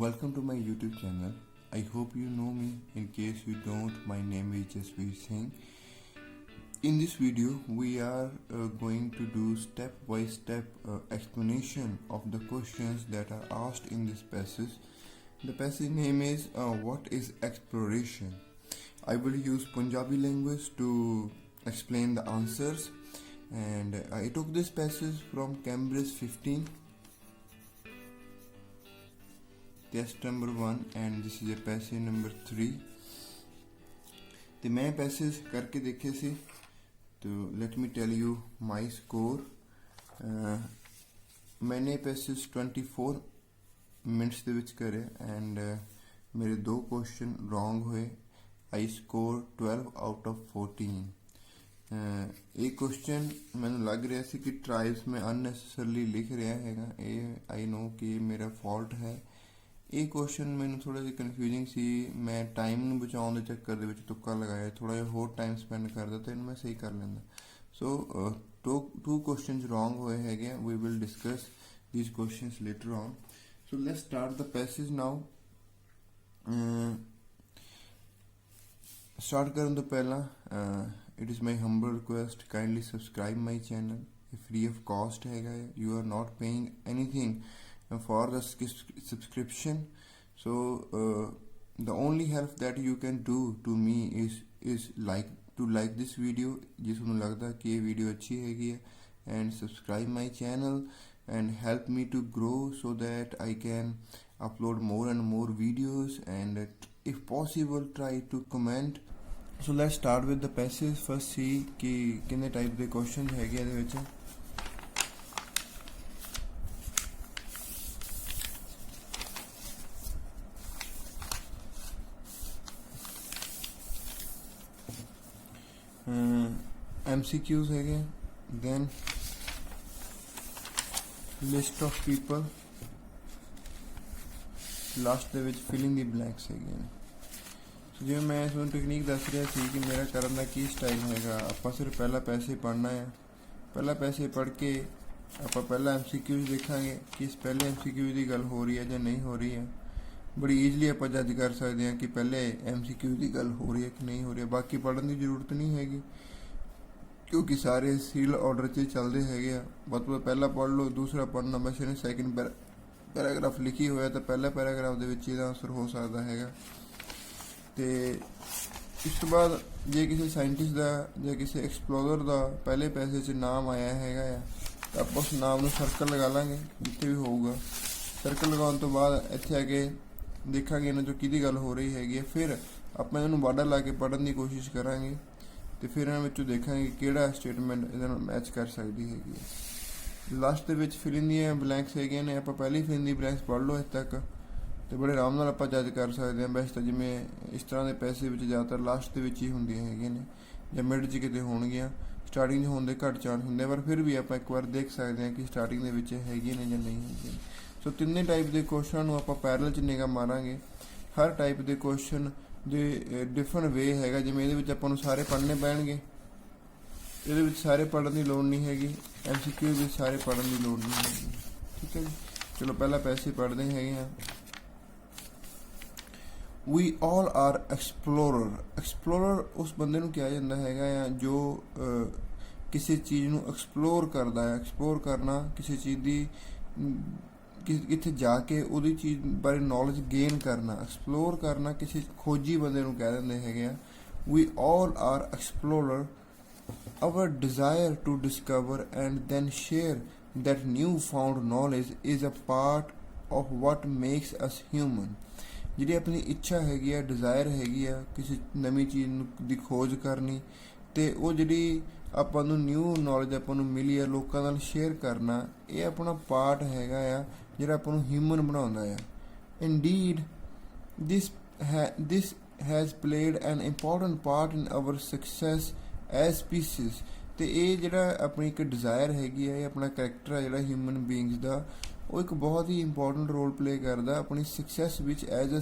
Welcome to my YouTube channel. I hope you know me. In case you don't, my name is Jasveer Singh. In this video, we are going to do step-by-step explanation of the questions that are asked in this passage. The passage name is What is Exploration? I will use Punjabi language to explain the answers, and I took this passage from Cambridge 15. Test number 1 and this is a passage number 3. तो मैं passage करके देखे सी तो let me tell you my score. मैंने passage 24 minutes ਦੇ ਵਿੱਚ करे एंड मेरे 2 क्वेश्चन रॉन्ग हुए. I score 12 out of 14. एक क्वेश्चन मैंने लग रहा सी कि ट्राइब्स में अननैसेसरली लिख रहा हैगा. ਇਹ आई नो कि मेरा फॉल्ट है. ਇਹ ਕੁਐਸਚਨ ਮੈਨੂੰ ਥੋੜਾ ਜਿਹਾ ਕਨਫਿਊਜ਼ਿੰਗ ਸੀ. ਮੈਂ ਟਾਈਮ ਨੂੰ ਬਚਾਉਣ ਦੇ ਚੱਕਰ ਦੇ ਵਿੱਚ ਤੁੱਕਾ ਲਗਾਇਆ. ਥੋੜਾ ਜਿਹਾ ਹੋਰ ਟਾਈਮ ਸਪੈਂਡ ਕਰਦਾ ਤਾਂ ਇਹਨੂੰ ਮੈਂ ਸਹੀ ਕਰ ਲੈਂਦਾ. ਸੋ two questions wrong ਹੋਏ ਹੈਗੇ. we will discuss these questions later on. so let's start the passage now. start ਕਰਨ ਤੋਂ ਪਹਿਲਾਂ it is my humble request, kindly subscribe my channel. ਇਹ free of cost ਹੈਗਾ. you are not paying anything for the subscription. So the only help that you can do to me is like this video ਜੇ ਤੁਹਾਨੂੰ ਲੱਗਦਾ ਕਿ ਇਹ video ਅੱਛੀ ਹੈਗੀ ਹੈ, and subscribe my channel and help me to grow so that I can upload more and more videos, and if possible try to comment. So let's start with the passage. first see ਕਿ ਕਿੰਨੇ type ਦੇ question ਹੈਗੇ ਇਹਦੇ ਵਿੱਚ. MCQs ਹੈਗੇ, then list of people, last ਦੇ ਵਿੱਚ filling ਦੀ blanks ਹੈਗੇ ਨੇ. ਜਿਵੇਂ ਮੈਂ ਤੁਹਾਨੂੰ ਟੈਕਨੀਕ ਦੱਸ ਰਿਹਾ ਸੀ ਕਿ ਮੇਰਾ ਕਰਨ ਦਾ ਕੀ ਸਟਾਈਲ ਹੈਗਾ. ਆਪਾਂ ਸਿਰਫ ਪਹਿਲਾ ਪੈਸੇ ਪੜ੍ਹਨਾ ਹੈ. ਪਹਿਲਾ ਪੈਸੇ ਪੜ੍ਹ ਕੇ ਆਪਾਂ ਪਹਿਲਾਂ MCQs ਦੇਖਾਂਗੇ ਕਿ ਇਸ ਪਹਿਲੇ MCQ ਦੀ ਗੱਲ ਹੋ ਰਹੀ ਹੈ ਜਾਂ ਨਹੀਂ ਹੋ ਰਹੀ ਹੈ. ਬੜੀ ਈਜ਼ਲੀ ਆਪਾਂ ਜੱਜ ਕਰ ਸਕਦੇ ਹਾਂ ਕਿ ਪਹਿਲੇ MCQ ਦੀ ਗੱਲ ਹੋ ਰਹੀ ਹੈ ਕਿ ਨਹੀਂ ਹੋ ਰਹੀ ਹੈ. ਬਾਕੀ ਪੜ੍ਹਨ ਦੀ ਜ਼ਰੂਰਤ ਨਹੀਂ ਹੈਗੀ ਕਿਉਂਕਿ ਸਾਰੇ ਸੀਰੀਅਲ ਆਰਡਰ 'ਚ ਚੱਲਦੇ ਹੈਗੇ ਆ. ਮਤਲਬ ਪਹਿਲਾ ਪੜ੍ਹ ਲਓ, ਦੂਸਰਾ ਪੜ੍ਹਨਾ ਬਸ ਇਹਨੇ ਸੈਕਿੰਡ ਪੈਰਾਗ੍ਰਾਫ ਲਿਖੀ ਹੋਇਆ ਤਾਂ ਪਹਿਲਾ ਪੈਰਾਗ੍ਰਾਫ ਦੇ ਵਿੱਚ ਇਹਦਾ ਆਨਸਰ ਹੋ ਸਕਦਾ ਹੈਗਾ. ਅਤੇ ਇਸ ਤੋਂ ਬਾਅਦ ਜੇ ਕਿਸੇ ਸਾਇੰਟਿਸਟ ਦਾ ਜਾਂ ਕਿਸੇ ਐਕਸਪਲੋਰਰ ਦਾ ਪਹਿਲੇ ਪੈਸੇ 'ਚ ਨਾਮ ਆਇਆ ਹੈਗਾ ਆ ਤਾਂ ਆਪਾਂ ਉਸ ਨਾਮ ਨੂੰ ਸਰਕਲ ਲਗਾ ਲਾਂਗੇ ਜਿੱਥੇ ਵੀ ਹੋਊਗਾ. ਸਰਕਲ ਲਗਾਉਣ ਤੋਂ ਬਾਅਦ ਇੱਥੇ ਆ ਕੇ ਦੇਖਾਂਗੇ ਇਹਨਾਂ 'ਚੋਂ ਕਿਹਦੀ ਗੱਲ ਹੋ ਰਹੀ ਹੈਗੀ ਹੈ. ਫਿਰ ਆਪਾਂ ਇਹਨੂੰ ਬਾਰਡਰ ਲਾ ਕੇ ਪੜ੍ਹਨ ਦੀ ਕੋਸ਼ਿਸ਼ ਕਰਾਂਗੇ ਅਤੇ ਫਿਰ ਇਹਨਾਂ ਵਿੱਚੋਂ ਦੇਖਾਂਗੇ ਕਿਹੜਾ ਸਟੇਟਮੈਂਟ ਇਹਦੇ ਨਾਲ ਮੈਚ ਕਰ ਸਕਦੀ ਹੈਗੀ ਹੈ. ਲਾਸਟ ਦੇ ਵਿੱਚ ਫਿਲਿੰਗ ਦੀਆਂ ਬਲੈਂਕਸ ਹੈਗੀਆਂ ਨੇ. ਆਪਾਂ ਪਹਿਲੀ ਫਿਲਿੰਗ ਦੀ ਬਲੈਂਕਸ ਪੜ੍ਹ ਲਓ ਇੱਥੇ ਤੱਕ ਅਤੇ ਬੜੇ ਆਰਾਮ ਨਾਲ ਆਪਾਂ ਜੱਜ ਕਰ ਸਕਦੇ ਹਾਂ. ਵੈਸੇ ਤਾਂ ਜਿਵੇਂ ਇਸ ਤਰ੍ਹਾਂ ਦੇ ਪੈਸੇ ਵਿੱਚ ਜ਼ਿਆਦਾਤਰ ਲਾਸਟ ਦੇ ਵਿੱਚ ਹੀ ਹੁੰਦੀਆਂ ਹੈਗੀਆਂ ਨੇ ਜਾਂ ਮਿਡ 'ਚ ਕਿਤੇ ਹੋਣਗੀਆਂ. ਸਟਾਰਟਿੰਗ 'ਚ ਹੋਣ ਦੇ ਘੱਟ ਚਾਂਸ ਹੁੰਦੇ, ਪਰ ਫਿਰ ਵੀ ਆਪਾਂ ਇੱਕ ਵਾਰ ਦੇਖ ਸਕਦੇ ਹਾਂ ਕਿ ਸਟਾਰਟਿੰਗ ਦੇ ਵਿੱਚ ਹੈਗੀਆਂ ਨੇ ਜਾਂ ਨਹੀਂ ਹੈਗੀਆਂ. ਸੋ ਤਿੰਨੇ ਟਾਈਪ ਦੇ ਕੁਐਸਚਨਾਂ ਨੂੰ ਆਪਾਂ ਪੈਰਲਲ 'ਚ ਨਿਗਾਹ ਮਾਰਾਂਗੇ. ਹਰ ਟਾਈਪ ਦੇ ਕੁਐਸਚਨ ਦੇ ਡਿਫਰੈਂਟ ਵੇ ਹੈਗਾ. ਜਿਵੇਂ ਇਹਦੇ ਵਿੱਚ ਆਪਾਂ ਨੂੰ ਸਾਰੇ ਪੜ੍ਹਨੇ ਪੈਣਗੇ, ਇਹਦੇ ਵਿੱਚ ਸਾਰੇ ਪੜ੍ਹਨ ਦੀ ਲੋੜ ਨਹੀਂ ਹੈਗੀ. MCQ ਵਿੱਚ ਸਾਰੇ ਪੜ੍ਹਨ ਦੀ ਲੋੜ ਨਹੀਂ ਹੈਗੀ. ਠੀਕ ਹੈ ਜੀ. ਚਲੋ ਪਹਿਲਾਂ ਪੈਸੇ ਪੜ੍ਹਦੇ ਹੈਗੇ ਹਾਂ. We all are explorer. Explorer ਉਸ ਬੰਦੇ ਨੂੰ ਕਿਹਾ ਜਾਂਦਾ ਹੈਗਾ ਆ ਜੋ ਕਿਸੇ ਚੀਜ਼ ਨੂੰ ਐਕਸਪਲੋਰ ਕਰਦਾ ਹੈ. ਐਕਸਪਲੋਰ ਕਰਨਾ ਕਿਸੇ ਚੀਜ਼ ਦੀ ਕਿੱਥੇ ਜਾ ਕੇ ਉਹਦੀ ਚੀਜ਼ ਬਾਰੇ ਨੌਲੇਜ ਗੇਨ ਕਰਨਾ. ਐਕਸਪਲੋਰ ਕਰਨਾ ਕਿਸੇ ਖੋਜੀ ਬੰਦੇ ਨੂੰ ਕਹਿ ਦਿੰਦੇ ਹੈਗੇ ਆ. We all are explorer. Our desire to discover and then share that new found knowledge is a part of what makes us human. ਜਿਹੜੀ ਆਪਣੀ ਇੱਛਾ ਹੈਗੀ ਆ, ਡਿਜ਼ਾਇਰ ਹੈਗੀ ਆ ਕਿਸੇ ਨਵੀਂ ਚੀਜ਼ ਨੂੰ ਦੀ ਖੋਜ ਕਰਨੀ, ਅਤੇ ਉਹ ਜਿਹੜੀ ਆਪਾਂ ਨੂੰ ਨਿਊ ਨੌਲੇਜ ਆਪਾਂ ਨੂੰ ਮਿਲੀ ਆ ਲੋਕਾਂ ਨਾਲ ਸ਼ੇਅਰ ਕਰਨਾ, ਇਹ ਆਪਣਾ ਪਾਰਟ ਹੈਗਾ ਆ ਜਿਹੜਾ ਆਪਾਂ ਨੂੰ ਹਿਊਮਨ ਬਣਾਉਂਦਾ ਆ. Indeed this has played an important part in our success as species. ਅਤੇ ਇਹ ਜਿਹੜਾ ਆਪਣੀ ਇੱਕ ਡਿਜ਼ਾਇਰ ਹੈਗੀ ਆ, ਇਹ ਆਪਣਾ ਕਰੈਕਟਰ ਆ ਜਿਹੜਾ ਹਿਊਮਨ ਬੀਇੰਗਸ ਦਾ, ਉਹ ਇੱਕ ਬਹੁਤ ਹੀ ਇੰਪੋਰਟੈਂਟ ਰੋਲ ਪਲੇ ਕਰਦਾ ਆਪਣੀ ਸਕਸੈਸ ਵਿੱਚ ਐਜ਼ ਅ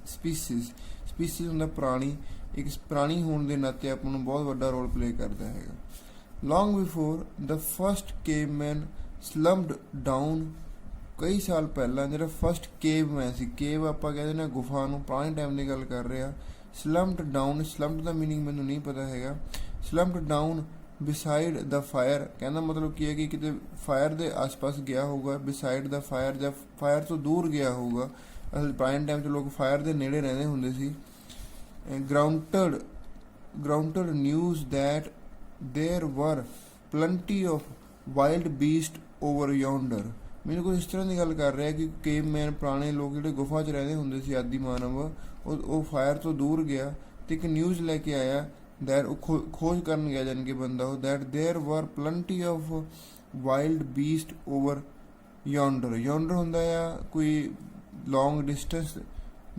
ਸਪੀਸੀਜ਼ ਹੁੰਦਾ ਪ੍ਰਾਣੀ. ਇੱਕ ਪ੍ਰਾਣੀ ਹੋਣ ਦੇ ਨਾਤੇ ਆਪਾਂ ਨੂੰ ਬਹੁਤ ਵੱਡਾ ਰੋਲ ਪਲੇ ਕਰਦਾ ਹੈਗਾ. Long before the first caveman slumped down ਕਈ ਸਾਲ ਪਹਿਲਾਂ ਜਿਹੜਾ ਫਸਟ ਕੇਵ ਮੈਨ ਸੀ, ਕੇਵ ਆਪਾਂ ਕਹਿੰਦੇ ਨੇ ਗੁਫਾ ਨੂੰ, ਪੁਰਾਣੇ ਟਾਈਮ ਦੀ ਗੱਲ ਕਰ ਰਿਹਾ। ਸਲੰਪਡ ਡਾਊਨ, ਸਲੰਪਡ ਦਾ ਮੀਨਿੰਗ ਮੈਨੂੰ ਨਹੀਂ ਪਤਾ ਹੈਗਾ। ਸਲੰਪਡ ਡਾਊਨ ਬਿਸਾਈਡ ਦਾ ਫਾਇਰ, ਕਹਿੰਦਾ ਮਤਲਬ ਕੀ ਹੈ ਕਿ ਕਿਤੇ ਫਾਇਰ ਦੇ ਆਸ-ਪਾਸ ਗਿਆ ਹੋਊਗਾ। ਬਿਸਾਈਡ ਦਾ ਫਾਇਰ, ਜਾਂ ਫਾਇਰ ਤੋਂ ਦੂਰ ਗਿਆ ਹੋਊਗਾ। ਅਸਲ ਪੁਰਾਣੇ ਟਾਈਮ 'ਚ ਲੋਕ ਫਾਇਰ ਦੇ ਨੇੜੇ ਰਹਿੰਦੇ ਹੁੰਦੇ ਸੀ। ਗਰਾਊਂਟਡ news that there were plenty of wild beast over yonder. ਮੈਨੂੰ ਕੋਈ ਇਸ ਤਰ੍ਹਾਂ ਦੀ ਗੱਲ ਕਰ ਰਿਹਾ ਕਿ ਕੇਵ ਮੈਨ, ਪੁਰਾਣੇ ਲੋਕ ਜਿਹੜੇ ਗੁਫਾ 'ਚ ਰਹਿੰਦੇ ਹੁੰਦੇ ਸੀ, ਆਦਿ ਮਾਨਵ, ਉਹ ਫਾਇਰ ਤੋਂ ਦੂਰ ਗਿਆ ਅਤੇ ਇੱਕ ਨਿਊਜ਼ ਲੈ ਕੇ ਆਇਆ ਦੈਟ, ਉਹ ਖੋਜ ਕਰਨ ਗਿਆ ਜਾਣੀ ਕਿ ਬੰਦਾ ਉਹ, that there were plenty of wild beast over yonder. Yonder ਹੁੰਦਾ ਆ ਕੋਈ ਲੌਂਗ ਡਿਸਟੈਂਸ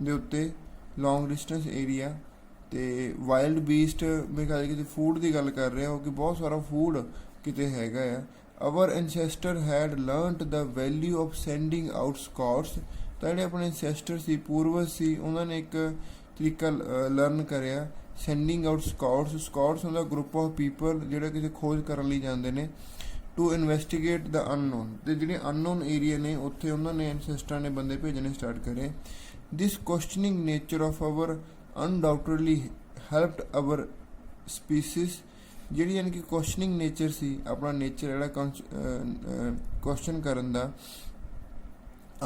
ਦੇ ਉੱਤੇ, ਲੌਂਗ ਡਿਸਟੈਂਸ ਏਰੀਆ। ਅਤੇ ਵਾਈਲਡ ਬੀਸਟ ਮੇਰੇ ਖਿਆਲ ਕਿਤੇ ਫੂਡ ਦੀ ਗੱਲ ਕਰ ਰਿਹਾ ਉਹ, ਕਿ ਬਹੁਤ ਸਾਰਾ ਫੂਡ ਕਿਤੇ ਹੈਗਾ ਆ। Our ancestor had learned the value of sending out scouts. ਤਾਂ ਜਿਹੜੇ ਆਪਣੇ ਐਨਸੈਸਟਰ ਸੀ, ਪੂਰਵਜ ਸੀ, ਉਹਨਾਂ ਨੇ ਇੱਕ ਤਰੀਕਾ ਲਰਨ ਕਰਿਆ, ਸੈਂਡਿੰਗ ਆਊਟ ਸਕਾਊਟਸ। ਸਕਾਊਟਸ ਹੁੰਦਾ ਗਰੁੱਪ ਆਫ ਪੀਪਲ ਜਿਹੜੇ ਕਿਸੇ ਖੋਜ ਕਰਨ ਲਈ ਜਾਂਦੇ ਨੇ, ਟੂ ਇਨਵੈਸਟੀਗੇਟ ਦਾ ਅਨਨੋਨ। ਅਤੇ ਜਿਹੜੇ ਅਨਨੋਨ ਏਰੀਆ ਨੇ ਉੱਥੇ ਉਹਨਾਂ ਨੇ ਐਨਸੈਸਟਰਾਂ ਨੇ ਬੰਦੇ ਭੇਜਣੇ ਸਟਾਰਟ ਕਰੇ। This questioning nature of our undoubtedly helped our species. ਜਿਹੜੀ ਯਾਨੀ ਕਿ ਕੁਐਸਚਨਿੰਗ ਨੇਚਰ ਸੀ, ਆਪਣਾ ਨੇਚਰ ਜਿਹੜਾ ਕੁਐਸਚਨ ਕਰਨ ਦਾ,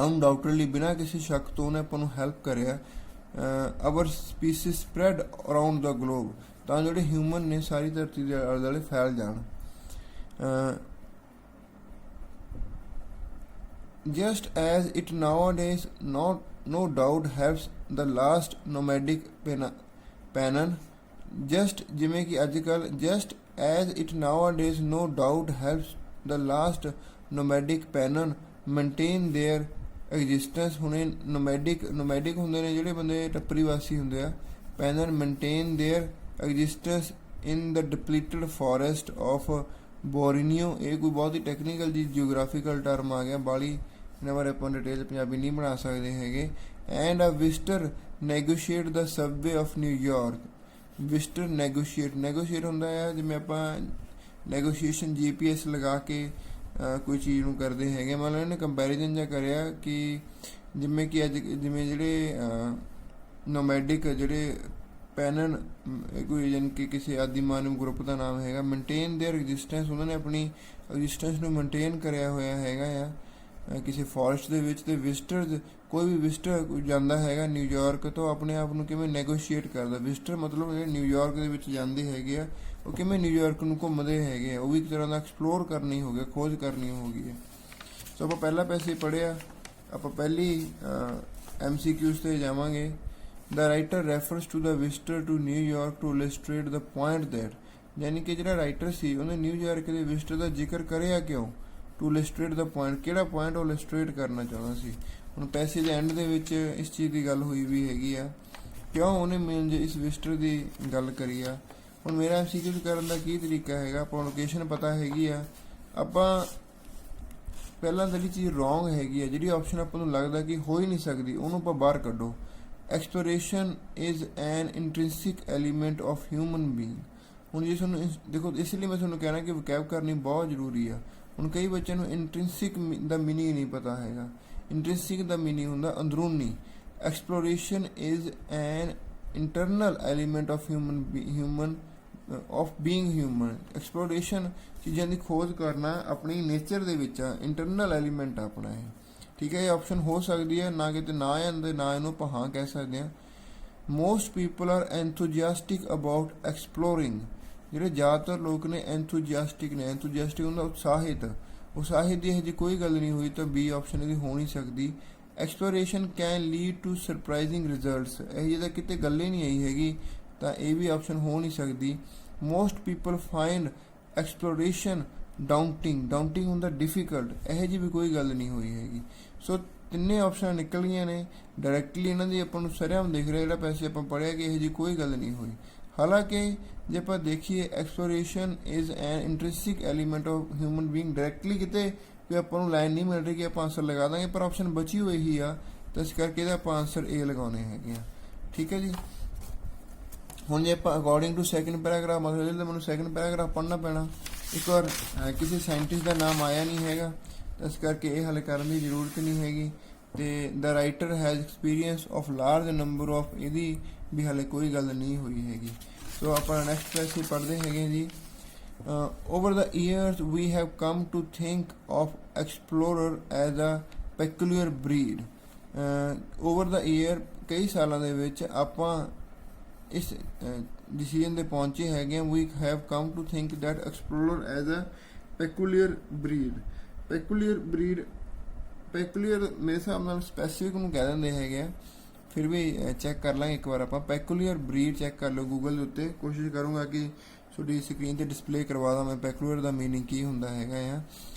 ਅਨਡਾਊਟਡਲੀ ਬਿਨਾਂ ਕਿਸੇ ਸ਼ੱਕ ਤੋਂ ਉਹਨੇ ਆਪਾਂ ਨੂੰ ਹੈਲਪ ਕਰਿਆ। ਆਵਰ ਸਪੀਸੀਸ ਸਪਰੈਡ ਅਰਾਊਂਡ ਦਾ ਗਲੋਬ, ਤਾਂ ਜਿਹੜੇ ਹਿਊਮਨ ਨੇ ਸਾਰੀ ਧਰਤੀ ਦੇ ਆਲੇ ਦੁਆਲੇ ਫੈਲ ਜਾਣ। just as it nowadays no doubt helps the last nomadic ਪੈਨਨ, just ਜਿਵੇਂ ਕਿ ਅੱਜ ਕੱਲ੍ਹ, just as it nowadays no doubt helps the last nomadic ਪੈਨਨ maintain their existence। ਹੁਣੇ nomadic ਹੁੰਦੇ ਨੇ ਜਿਹੜੇ ਬੰਦੇ ਟੱਪਰੀ ਵਾਸੀ ਹੁੰਦੇ ਆ, ਪੈਨਨ maintain their existence in the depleted forest of ਬੋਰੀਨੀਓ। ਇਹ ਕੋਈ ਬਹੁਤ ਹੀ ਟੈਕਨੀਕਲ ਜੀ ਜਿਓਗ੍ਰਾਫੀਕਲ ਟਰਮ ਆ ਗਿਆ, ਬਾਹਲੀ ਇਹਨਾਂ ਬਾਰੇ ਆਪਾਂ ਡਿਟੇਲ ਪੰਜਾਬੀ ਨਹੀਂ ਬਣਾ ਸਕਦੇ ਹੈਗੇ। ਐਂਡ ਅ ਵਿਜ਼ਟਰ ਨੈਗੋਸ਼ੀਏਟ ਦਾ subway of New York. Visitor negotiate ਹੁੰਦਾ ਆ, ਜਿਵੇਂ ਆਪਾਂ ਨੈਗੋਸ਼ੀਏਸ਼ਨ GPS ਲਗਾ ਕੇ ਕੋਈ ਚੀਜ਼ ਨੂੰ ਕਰਦੇ ਹੈਗੇ। ਮਤਲਬ ਇਹਨੇ ਕੰਪੈਰੀਜ਼ਨ ਜਿਹਾ ਕਰਿਆ ਕਿ ਜਿਵੇਂ ਕਿ ਜਿਵੇਂ ਜਿਹੜੇ ਨੋਮੈਡਿਕ ਜਿਹੜੇ ਪੈਨਨ, ਕੋਈ ਯਾਨੀ ਕਿ ਕਿਸੇ ਆਦਿ ਮਾਨਵ ਗਰੁੱਪ ਦਾ ਨਾਮ ਹੈਗਾ, ਮੇਨਟੇਨ ਦੇਅਰ ਐਗਜ਼ਿਸਟੈਂਸ, ਉਹਨਾਂ ਨੇ ਆਪਣੀ ਐਗਜ਼ਿਸਟੈਂਸ ਨੂੰ ਮੇਨਟੇਨ ਕਰਿਆ ਹੋਇਆ ਹੈਗਾ ਆ ਕਿਸੇ ਫੋਰੈਸਟ ਦੇ ਵਿੱਚ। ਅਤੇ ਵਿਜ਼ਟਰਸ, ਕੋਈ ਵੀ ਵਿਜ਼ਟਰ ਜਾਂਦਾ ਹੈਗਾ ਨਿਊਯਾਰਕ ਤੋਂ, ਆਪਣੇ ਆਪ ਨੂੰ ਕਿਵੇਂ ਨੈਗੋਸ਼ੀਏਟ ਕਰਦਾ। ਵਿਜ਼ਟਰ ਮਤਲਬ ਜਿਹੜੇ ਨਿਊਯਾਰਕ ਦੇ ਵਿੱਚ ਜਾਂਦੇ ਹੈਗੇ ਆ, ਉਹ ਕਿਵੇਂ ਨਿਊਯਾਰਕ ਨੂੰ ਘੁੰਮਦੇ ਹੈਗੇ ਆ, ਉਹ ਵੀ ਇੱਕ ਤਰ੍ਹਾਂ ਦਾ ਐਕਸਪਲੋਰ ਕਰਨੀ ਹੋ ਗਿਆ, ਖੋਜ ਕਰਨੀ ਹੋ ਗਈ ਹੈ। ਸੋ ਆਪਾਂ ਪਹਿਲਾ ਪੈਸੇ ਪੜ੍ਹਿਆ, ਆਪਾਂ ਪਹਿਲੀ MCQs 'ਤੇ ਜਾਵਾਂਗੇ। The writer refers to the visitor to New York to illustrate the point that, ਯਾਨੀ ਕਿ ਜਿਹੜਾ ਰਾਈਟਰ ਸੀ ਉਹਨੇ ਨਿਊਯਾਰਕ ਦੇ ਵਿਜ਼ਟਰ ਦਾ ਜ਼ਿਕਰ ਕਰਿਆ ਕਿਉਂ, ਟੂ ਇਲਸਟ੍ਰੇਟ ਦਾ ਪੁਆਇੰਟ, ਕਿਹੜਾ ਪੁਆਇੰਟ ਉਹ ਇਲਸਟ੍ਰੇਟ ਕਰਨਾ ਚਾਹੁੰਦਾ ਸੀ। ਹੁਣ ਪੈਸੇ ਦੇ ਐਂਡ ਦੇ ਵਿੱਚ ਇਸ ਚੀਜ਼ ਦੀ ਗੱਲ ਹੋਈ ਵੀ ਹੈਗੀ ਆ, ਕਿਉਂ ਉਹਨੇ ਮੇਨ ਇਸ ਵਿਜ਼ਟਰ ਦੀ ਗੱਲ ਕਰੀ ਆ। ਹੁਣ ਮੇਰਾ MCQ ਕਰਨ ਦਾ ਕੀ ਤਰੀਕਾ ਹੈਗਾ, ਆਪਾਂ ਲੋਕੇਸ਼ਨ ਪਤਾ ਹੈਗੀ ਆ, ਆਪਾਂ ਪਹਿਲਾਂ ਜਿਹੜੀ ਚੀਜ਼ ਰੋਂਗ ਹੈਗੀ ਆ, ਜਿਹੜੀ ਆਪਸ਼ਨ ਆਪਾਂ ਨੂੰ ਲੱਗਦਾ ਕਿ ਹੋ ਹੀ ਨਹੀਂ ਸਕਦੀ, ਉਹਨੂੰ ਆਪਾਂ ਬਾਹਰ ਕੱਢੋ। Exploration is an intrinsic element of human being. ਹੁਣ ਜੇ ਤੁਹਾਨੂੰ ਦੇਖੋ, ਇਸ ਲਈ ਮੈਂ ਤੁਹਾਨੂੰ ਕਹਿਣਾ ਕਿ ਵਕੈਬ ਕਰਨੀ ਬਹੁਤ ਜ਼ਰੂਰੀ ਆ। ਹੁਣ ਕਈ ਬੱਚਿਆਂ ਨੂੰ ਇੰਟ੍ਰਿੰਸਿਕ ਦਾ ਮੀਨਿੰਗ ਨਹੀਂ ਪਤਾ ਹੈਗਾ। ਇੰਟ੍ਰਿੰਸਿਕ ਦਾ ਮੀਨਿੰਗ ਹੁੰਦਾ ਅੰਦਰੂਨੀ। Exploration is N internal element of human of being human. Exploration ਚੀਜ਼ਾਂ ਦੀ ਖੋਜ ਕਰਨਾ ਆਪਣੀ ਨੇਚਰ ਦੇ ਵਿੱਚ ਆ, ਇੰਟਰਨਲ ਐਲੀਮੈਂਟ ਆ ਆਪਣਾ ਇਹ। ਠੀਕ ਹੈ, ਇਹ ਆਪਸ਼ਨ ਹੋ ਸਕਦੀ ਹੈ, ਨਾ ਕਿਤੇ ਨਾ ਆਉਂਦੇ, ਨਾ ਇਹਨੂੰ ਆਪਾਂ ਹਾਂ ਕਹਿ ਸਕਦੇ ਹਾਂ। Most people are enthusiastic about exploring. ਜਿਹੜੇ ਜ਼ਿਆਦਾਤਰ ਲੋਕ ਨੇ ਐਂਥੂਜਿਆਸਟਿਕ ਨੇ। ਐਂਥੂਜਿਆਸਟਿਕ ਹੁੰਦਾ ਉਤਸ਼ਾਹਿਤ ਦੀ ਇਹੋ ਜਿਹੀ ਕੋਈ ਗੱਲ ਨਹੀਂ ਹੋਈ ਤਾਂ B ਆਪਸ਼ਨ ਇਹਦੀ ਹੋ ਨਹੀਂ ਸਕਦੀ। Exploration can lead to surprising results. ਇਹ ਜਿਹੀ ਤਾਂ ਕਿਤੇ ਗੱਲ ਹੀ ਨਹੀਂ ਆਈ ਹੈਗੀ ਤਾਂ ਇਹ ਵੀ ਆਪਸ਼ਨ ਹੋ ਨਹੀਂ ਸਕਦੀ। ਮੋਸਟ ਪੀਪਲ ਫਾਈਂਡ ਐਕਸਪਲੋਰੇਸ਼ਨ ਡਾਊਂਟਿੰਗ ਹੁੰਦਾ ਡਿਫੀਕਲਟ। ਇਹੋ ਜਿਹੀ ਵੀ ਕੋਈ ਗੱਲ ਨਹੀਂ ਹੋਈ ਹੈਗੀ। ਸੋ ਤਿੰਨੇ ਆਪਸ਼ਨਾਂ ਨਿਕਲ ਗਈਆਂ ਨੇ ਡਾਇਰੈਕਟਲੀ, ਇਹਨਾਂ ਦੀ ਆਪਾਂ ਨੂੰ ਸਰਿਆਮ ਦਿਖ ਰਿਹਾ ਜਿਹੜਾ ਪੈਸੇ ਆਪਾਂ ਪੜ੍ਹਿਆ ਕਿ ਇਹੋ ਜਿਹੀ ਕੋਈ ਗੱਲ ਨਹੀਂ ਹੋਈ। ਹਾਲਾਂਕਿ ਜੇ ਆਪਾਂ ਦੇਖੀਏ exploration is an intrinsic element of human being, directly ਕਿਤੇ ਵੀ ਆਪਾਂ ਨੂੰ ਲਾਈਨ ਨਹੀਂ ਮਿਲ ਰਹੀ ਕਿ ਆਪਾਂ ਆਨਸਰ ਲਗਾ ਦਾਂਗੇ, ਪਰ ਆਪਸ਼ਨ ਬਚੀ ਹੋਈ ਹੀ ਆ, ਤਾਂ ਇਸ ਕਰਕੇ ਇਹਦਾ ਆਪਾਂ ਆਨਸਰ A ਲਗਾਉਣੇ ਹੈਗੇ ਆ। ਠੀਕ ਹੈ ਜੀ। ਹੁਣ ਜੇ ਆਪਾਂ ਅਕੋਰਡਿੰਗ ਟੂ ਸੈਕਿੰਡ ਪੈਰਾਗ੍ਰਾਫ, ਮਤਲਬ ਮੈਨੂੰ ਸੈਕਿੰਡ ਪੈਰਾਗ੍ਰਾਫ ਪੜ੍ਹਨਾ ਪੈਣਾ। ਇੱਕ ਵਾਰ ਕਿਸੇ ਸਾਇੰਟਿਸਟ ਦਾ ਨਾਮ ਆਇਆ ਨਹੀਂ ਹੈਗਾ ਇਸ ਕਰਕੇ ਇਹ ਹਾਲੇ ਕਰਨ ਦੀ ਜ਼ਰੂਰਤ ਨਹੀਂ ਹੈਗੀ। ਤੇ the writer has experience of large number of, ਇਹਦੀ ਵੀ ਹਾਲੇ ਕੋਈ ਗੱਲ ਨਹੀਂ ਹੋਈ ਹੈਗੀ। ਸੋ ਆਪਾਂ ਨੈਕਸਟ ਪੈਸੇ ਪੜ੍ਹਦੇ ਹੈਗੇ ਜੀ। Over the years we have come to think of explorer as a peculiar breed। Over the year ਕਈ ਸਾਲਾਂ ਦੇ ਵਿੱਚ ਆਪਾਂ ਇਸ ਡਿਸੀਜਨ ਤੇ ਪਹੁੰਚੇ ਹੈਗੇ ਆ। We have come to think that explorer as a peculiar breed। peculiar ਮੇਰੇ ਹਿਸਾਬ ਨਾਲ ਸਪੈਸੀਫਿਕ ਨੂੰ ਕਹਿ ਦਿੰਦੇ ਹੈਗੇ ਆ, ਫਿਰ ਵੀ ਚੈੱਕ ਕਰ ਲਾਂਗੇ ਇੱਕ ਵਾਰ ਆਪਾਂ। ਪੈਕੂਲੀਅਰ ਬਰੀਡ ਚੈੱਕ ਕਰ ਲਓ ਗੂਗਲ ਦੇ ਉੱਤੇ। ਕੋਸ਼ਿਸ਼ ਕਰੂੰਗਾ ਕਿ ਤੁਹਾਡੀ ਸਕਰੀਨ ਤੇ ਡਿਸਪਲੇ ਕਰਵਾ ਦਾਂ ਮੈਂ ਪੈਕੂਲੀਅਰ ਦਾ ਮੀਨਿੰਗ ਕੀ ਹੁੰਦਾ ਹੈਗਾ ਆ,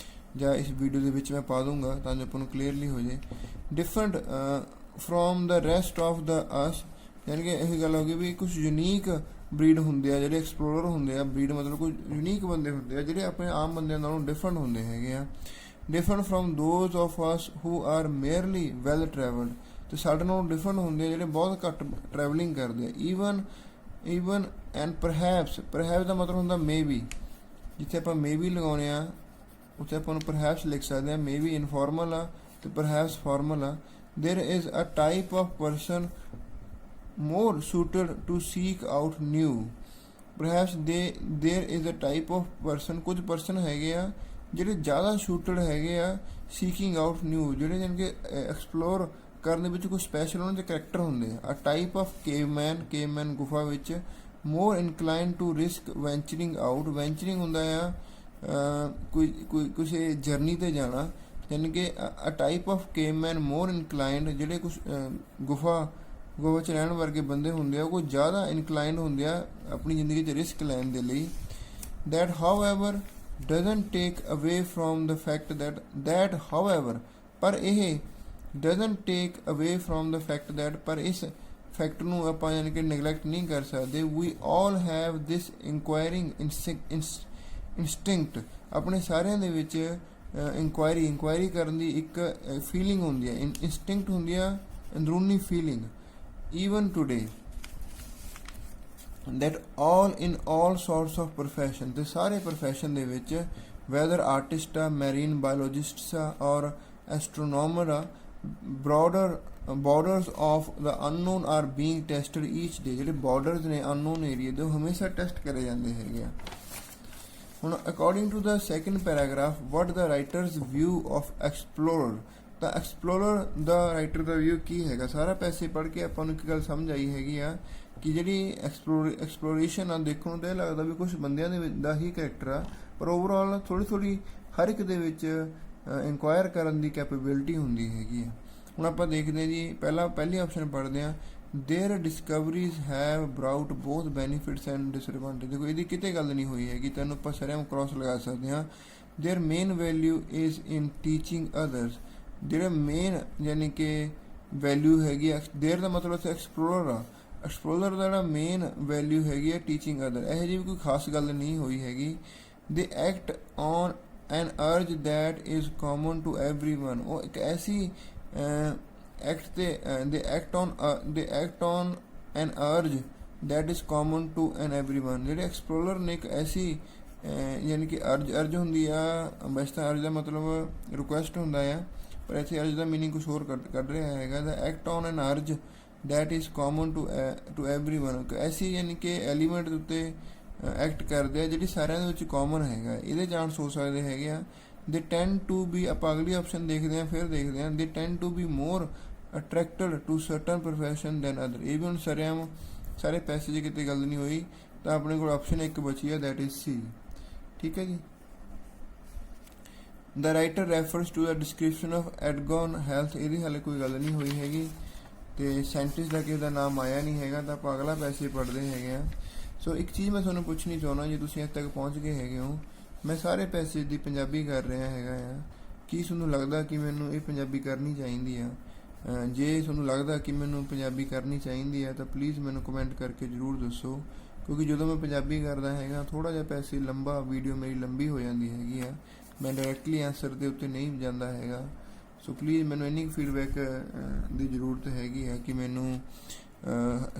ਜਾਂ ਇਸ ਵੀਡੀਓ ਦੇ ਵਿੱਚ ਮੈਂ ਪਾ ਦੂੰਗਾ ਤਾਂ ਜੋ ਆਪਾਂ ਨੂੰ ਕਲੀਅਰਲੀ ਹੋ ਜਾਏ। Different from the rest of the us, ਯਾਨੀ ਕਿ ਇਹ ਗੱਲ ਹੋ ਗਈ ਵੀ ਕੁਝ ਯੂਨੀਕ ਬਰੀਡ ਹੁੰਦੇ ਆ ਜਿਹੜੇ ਐਕਸਪਲੋਰਰ ਹੁੰਦੇ ਆ। ਬਰੀਡ ਮਤਲਬ ਕੁਝ ਯੂਨੀਕ ਬੰਦੇ ਹੁੰਦੇ ਆ ਜਿਹੜੇ ਆਪਣੇ ਆਮ ਬੰਦਿਆਂ ਨਾਲੋਂ ਡਿਫਰੈਂਟ ਹੁੰਦੇ ਹੈਗੇ ਆ। Different from those of us who are merely well travelled, ਤੇ ਸਾਡੇ ਨਾਲੋਂ ਡਿਫਰੈਂਟ ਹੁੰਦੇ ਆ ਜਿਹੜੇ ਬਹੁਤ ਘੱਟ ਟਰੈਵਲਿੰਗ ਕਰਦੇ ਆ। ਈਵਨ ਐਂਡ ਪਰਹੈਪਸ ਦਾ ਮਤਲਬ ਹੁੰਦਾ ਮੇ ਬੀ, ਜਿੱਥੇ ਆਪਾਂ ਮੇ ਬੀ ਲਗਾਉਂਦੇ ਆ ਉੱਥੇ ਆਪਾਂ ਨੂੰ ਪਰਹੈਪਸ ਲਿਖ ਸਕਦੇ ਹਾਂ। ਮੇ ਬੀ ਇਨਫੋਰਮਲ ਆ ਤੇ ਪਰਹੈਪਸ ਫਾਰਮਲ ਆ। There is a type of person more suited to seek out new, perhaps there is a type of person, ਕੁਝ ਪਰਸਨ ਹੈਗੇ ਆ ਜਿਹੜੇ ਜ਼ਿਆਦਾ suited ਹੈਗੇ ਆ seeking out new, ਜਿਹੜੇ ਜਾਨ ਕਿ ਐਕਸਪਲੋਰ ਕਰਨ ਦੇ ਵਿੱਚ ਕੁਝ ਸਪੈਸ਼ਲ ਉਹਨਾਂ ਦੇ ਕਰੈਕਟਰ ਹੁੰਦੇ ਆ। A type of caveman ਗੁਫਾ ਵਿੱਚ more inclined to risk venturing out, venturing ਹੁੰਦਾ ਆ ਕੋਈ ਕਿਸੇ ਜਰਨੀ ਤੇ ਜਾਣਾ, ਯਾਨੀ ਕਿ a type of caveman more inclined, ਜਿਹੜੇ ਕੁਝ ਗੁਫਾ ਚ ਰਹਿਣ ਵਰਗੇ ਬੰਦੇ ਹੁੰਦੇ ਆ, ਕੋਈ ਜ਼ਿਆਦਾ ਇਨਕਲਾਈਨਡ ਹੁੰਦੇ ਆ ਆਪਣੀ ਜ਼ਿੰਦਗੀ 'ਚ ਰਿਸਕ ਲੈਣ ਦੇ ਲਈ। that however doesn't take away from the fact that however, ਪਰ ਇਹ doesn't take away from the fact that, ਪਰ ਇਸ ਫੈਕਟ ਨੂੰ ਆਪਾਂ ਯਾਨੀ ਕਿ ਨੈਗਲੈਕਟ ਨਹੀਂ ਕਰ ਸਕਦੇ। we all have this inquiring instinct, ਆਪਣੇ ਸਾਰਿਆਂ ਦੇ ਵਿੱਚ ਇਨਕੁਆਇਰੀ ਕਰਨ ਦੀ ਇੱਕ ਫੀਲਿੰਗ ਹੁੰਦੀ ਹੈ, ਇੰਸਟਿੰਕਟ ਹੁੰਦੀ ਆ, ਅੰਦਰੂਨੀ feeling. even today that in all sorts of profession, ਤੇ ਸਾਰੇ profession ਦੇ ਵਿੱਚ whether artist ਆ, marine biologists ਆ or astronomer ਆ, borders of the unknown are being tested each day। ਜਿਹੜੇ borders ਨੇ unknown area ਦੇ ਉਹ ਹਮੇਸ਼ਾ ਟੈਸਟ ਕਰੇ ਜਾਂਦੇ ਹੈਗੇ ਆ। ਹੁਣ according to the second paragraph, what the writer's view of explorer, ਤਾਂ ਐਕਸਪਲੋਰਰ ਦਾ ਰਾਈਟਰ ਦਾ ਵਿਊ ਕੀ ਹੈਗਾ। ਸਾਰਾ ਪੈਸੇ ਪੜ੍ਹ ਕੇ ਆਪਾਂ ਨੂੰ ਇੱਕ ਗੱਲ ਸਮਝ ਆਈ ਹੈਗੀ ਆ ਕਿ ਜਿਹੜੀ ਐਕਸਪਲੋਰੇਸ਼ਨ ਆ, ਦੇਖਣ ਨੂੰ ਤਾਂ ਇਹ ਲੱਗਦਾ ਵੀ ਕੁਝ ਬੰਦਿਆਂ ਦੇ ਦਾ ਹੀ ਕਰੈਕਟਰ ਆ, ਪਰ ਓਵਰਆਲ ਥੋੜ੍ਹੀ ਹਰ ਇੱਕ ਦੇ ਵਿੱਚ ਇਨਕੁਆਇਰ ਕਰਨ ਦੀ ਕੈਪੇਬਿਲਿਟੀ ਹੁੰਦੀ ਹੈਗੀ ਆ। ਹੁਣ ਆਪਾਂ ਦੇਖਦੇ ਹਾਂ ਜੀ ਪਹਿਲੀ ਆਪਸ਼ਨ ਪੜ੍ਹਦੇ ਹਾਂ। There discoveries have ਬਰਾਊਟ both benefits and disadvantage. ਦੇਖੋ ਇਹਦੀ ਕਿਤੇ ਗੱਲ ਨਹੀਂ ਹੋਈ ਹੈਗੀ, ਤੈਨੂੰ ਆਪਾਂ ਸਰੇਆਮ ਕ੍ਰੋਸ ਲਗਾ ਸਕਦੇ ਹਾਂ। There main value is in teaching others, ਜਿਹੜਾ ਮੇਨ ਯਾਨੀ ਕਿ ਵੈਲਿਊ ਹੈਗੀ ਆ, ਦੇਰ ਦਾ ਮਤਲਬ ਉੱਥੇ ਐਕਸਪਲੋਰਰ ਆ, ਐਕਸਪਲੋਰਰ ਦਾ ਜਿਹੜਾ ਮੇਨ ਵੈਲਿਊ ਹੈਗੀ ਆ ਟੀਚਿੰਗ ਅਦਰ, ਇਹੋ ਜਿਹੀ ਵੀ ਕੋਈ ਖਾਸ ਗੱਲ ਨਹੀਂ ਹੋਈ ਹੈਗੀ। They act on an urge that is common to everyone, ਉਹ ਇੱਕ ਐਸੀ ਐਕਟ ਤੇ they act on an urge that is common to an everyone, ਜਿਹੜੇ ਐਕਸਪਲੋਰਰ ਨੇ ਇੱਕ ਐਸੀ ਯਾਨੀ ਕਿ ਅਰਜ ਹੁੰਦੀ ਆ, ਵੈਸੇ ਤਾਂ ਅਰਜ ਦਾ ਮਤਲਬ ਰਿਕੁਐਸਟ ਹੁੰਦਾ ਆ, ਪਰ ਇੱਥੇ ਅਰਜ ਦਾ ਮੀਨਿੰਗ ਕੁਛ ਹੋਰ ਕੱਢ ਰਿਹਾ ਹੈਗਾ। They act on an urge that is common to everyone, ਐਸੀ ਯਾਨੀ ਕਿ ਐਲੀਮੈਂਟ ਦੇ ਉੱਤੇ ਐਕਟ ਕਰਦੇ ਆ ਜਿਹੜੀ ਸਾਰਿਆਂ ਦੇ ਵਿੱਚ ਕਾਮਨ ਹੈਗਾ। ਇਹਦੇ ਚਾਂਸ ਹੋ ਸਕਦੇ ਹੈਗੇ ਆ। ਦੇ ਟੈਂਡ ਟੂ ਬੀ, ਆਪਾਂ ਅਗਲੀ ਆਪਸ਼ਨ ਦੇਖਦੇ ਹਾਂ ਫਿਰ ਦੇਖਦੇ ਹਾਂ। They tend to be more attracted to certain profession than other, ਇਹ ਵੀ ਹੁਣ ਸਾਰੇ ਪੈਸੇ 'ਚ ਕਿਤੇ ਗੱਲ ਨਹੀਂ ਹੋਈ, ਤਾਂ ਆਪਣੇ ਕੋਲ ਆਪਸ਼ਨ ਇੱਕ ਬਚੀ ਹੈ, ਦੈਟ ਇਜ਼ ਸੀ। ਠੀਕ ਹੈ ਜੀ। The writer refers to the description of Edgon Health, ਇਹਦੀ ਹਾਲੇ ਕੋਈ ਗੱਲ ਨਹੀਂ ਹੋਈ ਹੈਗੀ, ਤੇ ਸਾਇੰਟਿਸਟ ਦਾ ਕਿਸੇ ਦਾ ਨਾਮ ਆਇਆ ਨਹੀਂ ਹੈਗਾ, ਤਾਂ ਆਪਾਂ ਅਗਲਾ ਪੈਸੇ ਪੜ੍ਹਦੇ ਹੈਗੇ ਆ। ਸੋ ਇੱਕ ਚੀਜ਼ ਮੈਂ ਤੁਹਾਨੂੰ ਪੁੱਛਣੀ ਚਾਹੁੰਦਾ, ਜੇ ਤੁਸੀਂ ਇੱਥੇ ਤੱਕ ਪਹੁੰਚ ਗਏ ਹੈਗੇ ਹੋ, ਮੈਂ ਸਾਰੇ ਪੈਸੇ ਦੀ ਪੰਜਾਬੀ ਕਰ ਰਿਹਾ ਹੈਗਾ ਆ, ਕੀ ਤੁਹਾਨੂੰ ਲੱਗਦਾ ਕਿ ਮੈਨੂੰ ਇਹ ਪੰਜਾਬੀ ਕਰਨੀ ਚਾਹੀਦੀ ਆ? ਜੇ ਤੁਹਾਨੂੰ ਲੱਗਦਾ ਕਿ ਮੈਨੂੰ ਪੰਜਾਬੀ ਕਰਨੀ ਚਾਹੀਦੀ ਆ ਤਾਂ ਪਲੀਜ਼ ਮੈਨੂੰ ਕਮੈਂਟ ਕਰਕੇ ਜ਼ਰੂਰ ਦੱਸੋ, ਕਿਉਂਕਿ ਜਦੋਂ ਮੈਂ ਪੰਜਾਬੀ ਕਰਦਾ ਹੈਗਾ ਥੋੜ੍ਹਾ ਜਿਹਾ ਪੈਸੇ ਲੰਬਾ ਵੀਡੀਓ ਮੇਰੀ ਲੰਬੀ ਹੋ ਜਾਂਦੀ ਹੈਗੀ ਆ, ਮੈਂ ਡਾਇਰੈਕਟਲੀ ਆਨਸਰ ਦੇ ਉੱਤੇ ਨਹੀਂ ਜਾਂਦਾ ਹੈਗਾ। ਸੋ ਪਲੀਜ਼ ਮੈਨੂੰ ਇੰਨੀ ਫੀਡਬੈਕ ਦੀ ਜ਼ਰੂਰਤ ਹੈਗੀ ਹੈ ਕਿ ਮੈਨੂੰ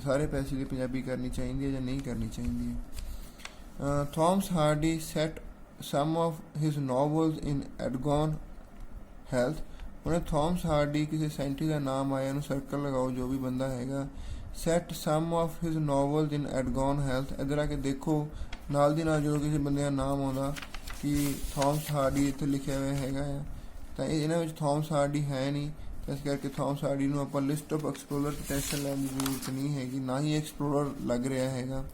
ਸਾਰੇ ਪੈਸੇ ਦੀ ਪੰਜਾਬੀ ਕਰਨੀ ਚਾਹੀਦੀ ਹੈ ਜਾਂ ਨਹੀਂ ਕਰਨੀ ਚਾਹੀਦੀ ਹੈ। Thomas Hardy set some of his novels in Edgon health. ਉਹਨੇ ਥੋਮਸ ਹਾਰਡੀ ਕਿਸੇ ਸਾਇੰਟਿਸਟ ਦਾ ਨਾਮ ਆਇਆ, ਉਹਨੂੰ ਸਰਕਲ ਲਗਾਓ ਜੋ ਵੀ ਬੰਦਾ ਹੈਗਾ। Set some of his novels in Edgon health. ਇੱਧਰ ਆ ਕੇ ਦੇਖੋ ਨਾਲ ਦੀ ਨਾਲ ਜਦੋਂ ਕਿਸੇ ਬੰਦੇ ਦਾ ਨਾਮ ਆਉਂਦਾ ਕਿ ਥੋਮਸ ਹਾਰਡੀ ਇੱਥੇ ਲਿਖਿਆ ਹੋਇਆ ਹੈਗਾ ਆ, ਤਾਂ ਇਹਨਾਂ ਵਿੱਚ ਥੋਮਸ ਹਾਰਡੀ ਹੈ ਨਹੀਂ, ਇਸ ਕਰਕੇ ਥੋਮਸ ਹਾਰਡੀ ਨੂੰ ਆਪਾਂ ਲਿਸਟ ਆਫ ਐਕਸਪਲੋਰਰ ਟੈਂਸ਼ਨ ਲੈਣ ਦੀ ਜ਼ਰੂਰਤ ਨਹੀਂ ਹੈਗੀ, ਨਾ ਹੀ ਐਕਸਪਲੋਰਰ ਲੱਗ ਰਿਹਾ ਹੈਗਾ।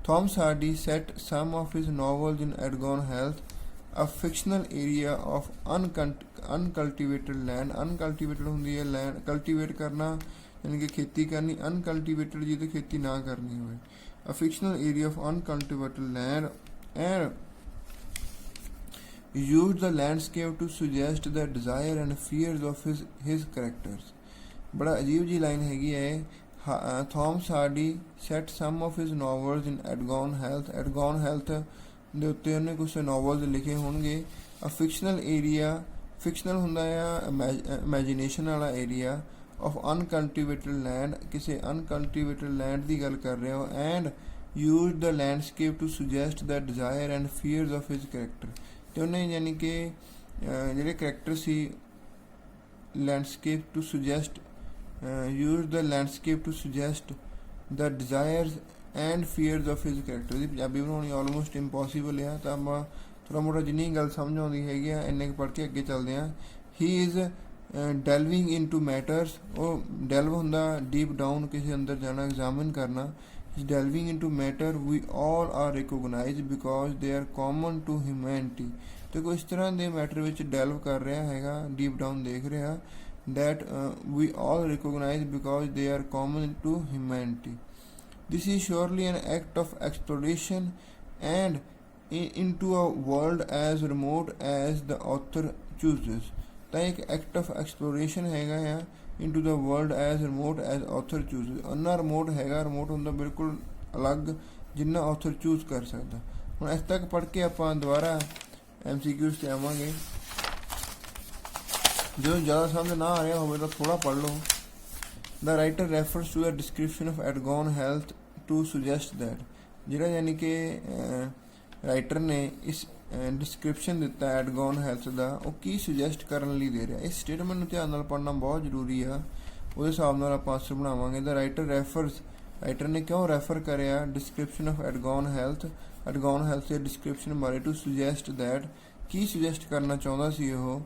Thomas Hardy set some of his novels in Edgon health, a fictional area of uncultivated land. Uncultivated ਹੁੰਦੀ ਹੈ ਲੈਂਡ, ਕਲਟੀਵੇਟ ਕਰਨਾ ਯਾਨੀ ਕਿ ਖੇਤੀ ਕਰਨੀ, ਅਨਕਲਟੀਵੇਟਡ ਜਿਹਦੇ ਖੇਤੀ ਨਾ ਕਰਨੀ ਹੋਵੇ। A fictional area of uncultivated land and used the landscape to suggest the desire and fears of his characters। बड़ा अजीब जी लाइन हैगी है। Thomas Hardy set some of his novels in Edgone Heath। Edgone Heath ਦੇ ਉੱਤੇ ਉਹਨੇ ਕੁਛ novels ਲਿਖੇ ਹੋਣਗੇ। a fictional area, fictional ਹੁੰਦਾ ਆ imagination ਵਾਲਾ area of uncultivated land, ਕਿਸੇ uncultivated land ਦੀ ਗੱਲ ਕਰ ਰਿਹਾ ਹੋ। and used the landscape to suggest the desire and fears of his character। ਤੇ ਉਹਨੇ ਯਾਨੀ ਕਿ ਜਿਹੜੇ ਕਰੈਕਟਰ ਸੀ landscape to suggest, use the landscape to suggest the desires and fears of his character. ਦੀ ਪੰਜਾਬੀ ਬਣਾਉਣੀ ਆਲਮੋਸਟ ਇੰਪੋਸੀਬਲ ਆ, ਤਾਂ ਆਪਾਂ ਥੋੜ੍ਹਾ ਮੋਟਾ ਜਿੰਨੀ ਗੱਲ ਸਮਝ ਆਉਂਦੀ ਹੈਗੀ ਆ ਇੰਨੇ ਕੁ ਪੜ੍ਹ ਕੇ ਅੱਗੇ ਚੱਲਦੇ ਹਾਂ। He is delving into matters. ਉਹ ਡੈਲਵ ਹੁੰਦਾ ਡੀਪ ਡਾਊਨ, ਕਿਸੇ ਅੰਦਰ ਜਾਣਾ, ਐਗਜ਼ਾਮਿਨ ਕਰਨਾ। is delving into matter we all are recognized because they are common to humanity। ਤੇ ਕੋਈ ਇਸ ਤਰ੍ਹਾਂ ਦੇ ਮੈਟਰ ਵਿੱਚ ਡੈਲਵ ਕਰ ਰਿਹਾ ਹੈਗਾ, ਡੀਪ ਡਾਊਨ ਦੇਖ ਰਿਹਾ, that we all recognize because they are common to humanity। this is surely an act of exploration and into a world as remote as the author chooses। ਤਾਂ ਇੱਕ ਐਕਟ ਆਫ ਐਕਸਪਲੋਰੇਸ਼ਨ ਹੈਗਾ ਆ into the world as remote as author chooses। ਇੰਨਾ remote ਹੈਗਾ, remote ਹੁੰਦਾ ਬਿਲਕੁਲ ਅਲੱਗ ਜਿੰਨਾ author ਚੂਜ਼ ਕਰ ਸਕਦਾ। ਹੁਣ ਇਸ ਤੱਕ ਪੜ੍ਹ ਕੇ ਆਪਾਂ ਦੁਬਾਰਾ MCQs 'ਤੇ ਆਵਾਂਗੇ। ਜਦੋਂ ਜ਼ਿਆਦਾ ਸਮਝ ਨਾ ਆ ਰਿਹਾ ਹੋਵੇ ਤਾਂ ਥੋੜ੍ਹਾ ਪੜ੍ਹ ਲਓ। the writer refers to the description of Edgone Heath to suggest that। ਜਿਹੜਾ ਯਾਨੀ ਕਿ ਰਾਈਟਰ ਨੇ ਇਸ ਡਿਸਕ੍ਰਿਪਸ਼ਨ ਦਿੱਤਾ ਐਡਗੋਨ ਹੈਲਥ ਦਾ, ਉਹ ਕੀ ਸੁਜੈਸਟ ਕਰਨ ਲਈ ਦੇ ਰਿਹਾ। ਇਸ ਸਟੇਟਮੈਂਟ ਨੂੰ ਧਿਆਨ ਨਾਲ ਪੜ੍ਹਨਾ ਬਹੁਤ ਜ਼ਰੂਰੀ ਆ, ਉਹਦੇ ਹਿਸਾਬ ਨਾਲ ਆਪਾਂ ਆਂਸਰ ਬਣਾਵਾਂਗੇ। ਦਾ ਰਾਈਟਰ ਰੈਫਰਸ, ਰਾਈਟਰ ਨੇ ਕਿਉਂ ਰੈਫਰ ਕਰਿਆ description of Edgon health, Edgon health ਦੇ ਡਿਸਕ੍ਰਿਪਸ਼ਨ ਬਾਰੇ, ਟੂ ਸੁਜੈਸਟ ਦੈਟ, ਕੀ ਸੁਜੈਸਟ ਕਰਨਾ ਚਾਹੁੰਦਾ ਸੀ ਉਹ।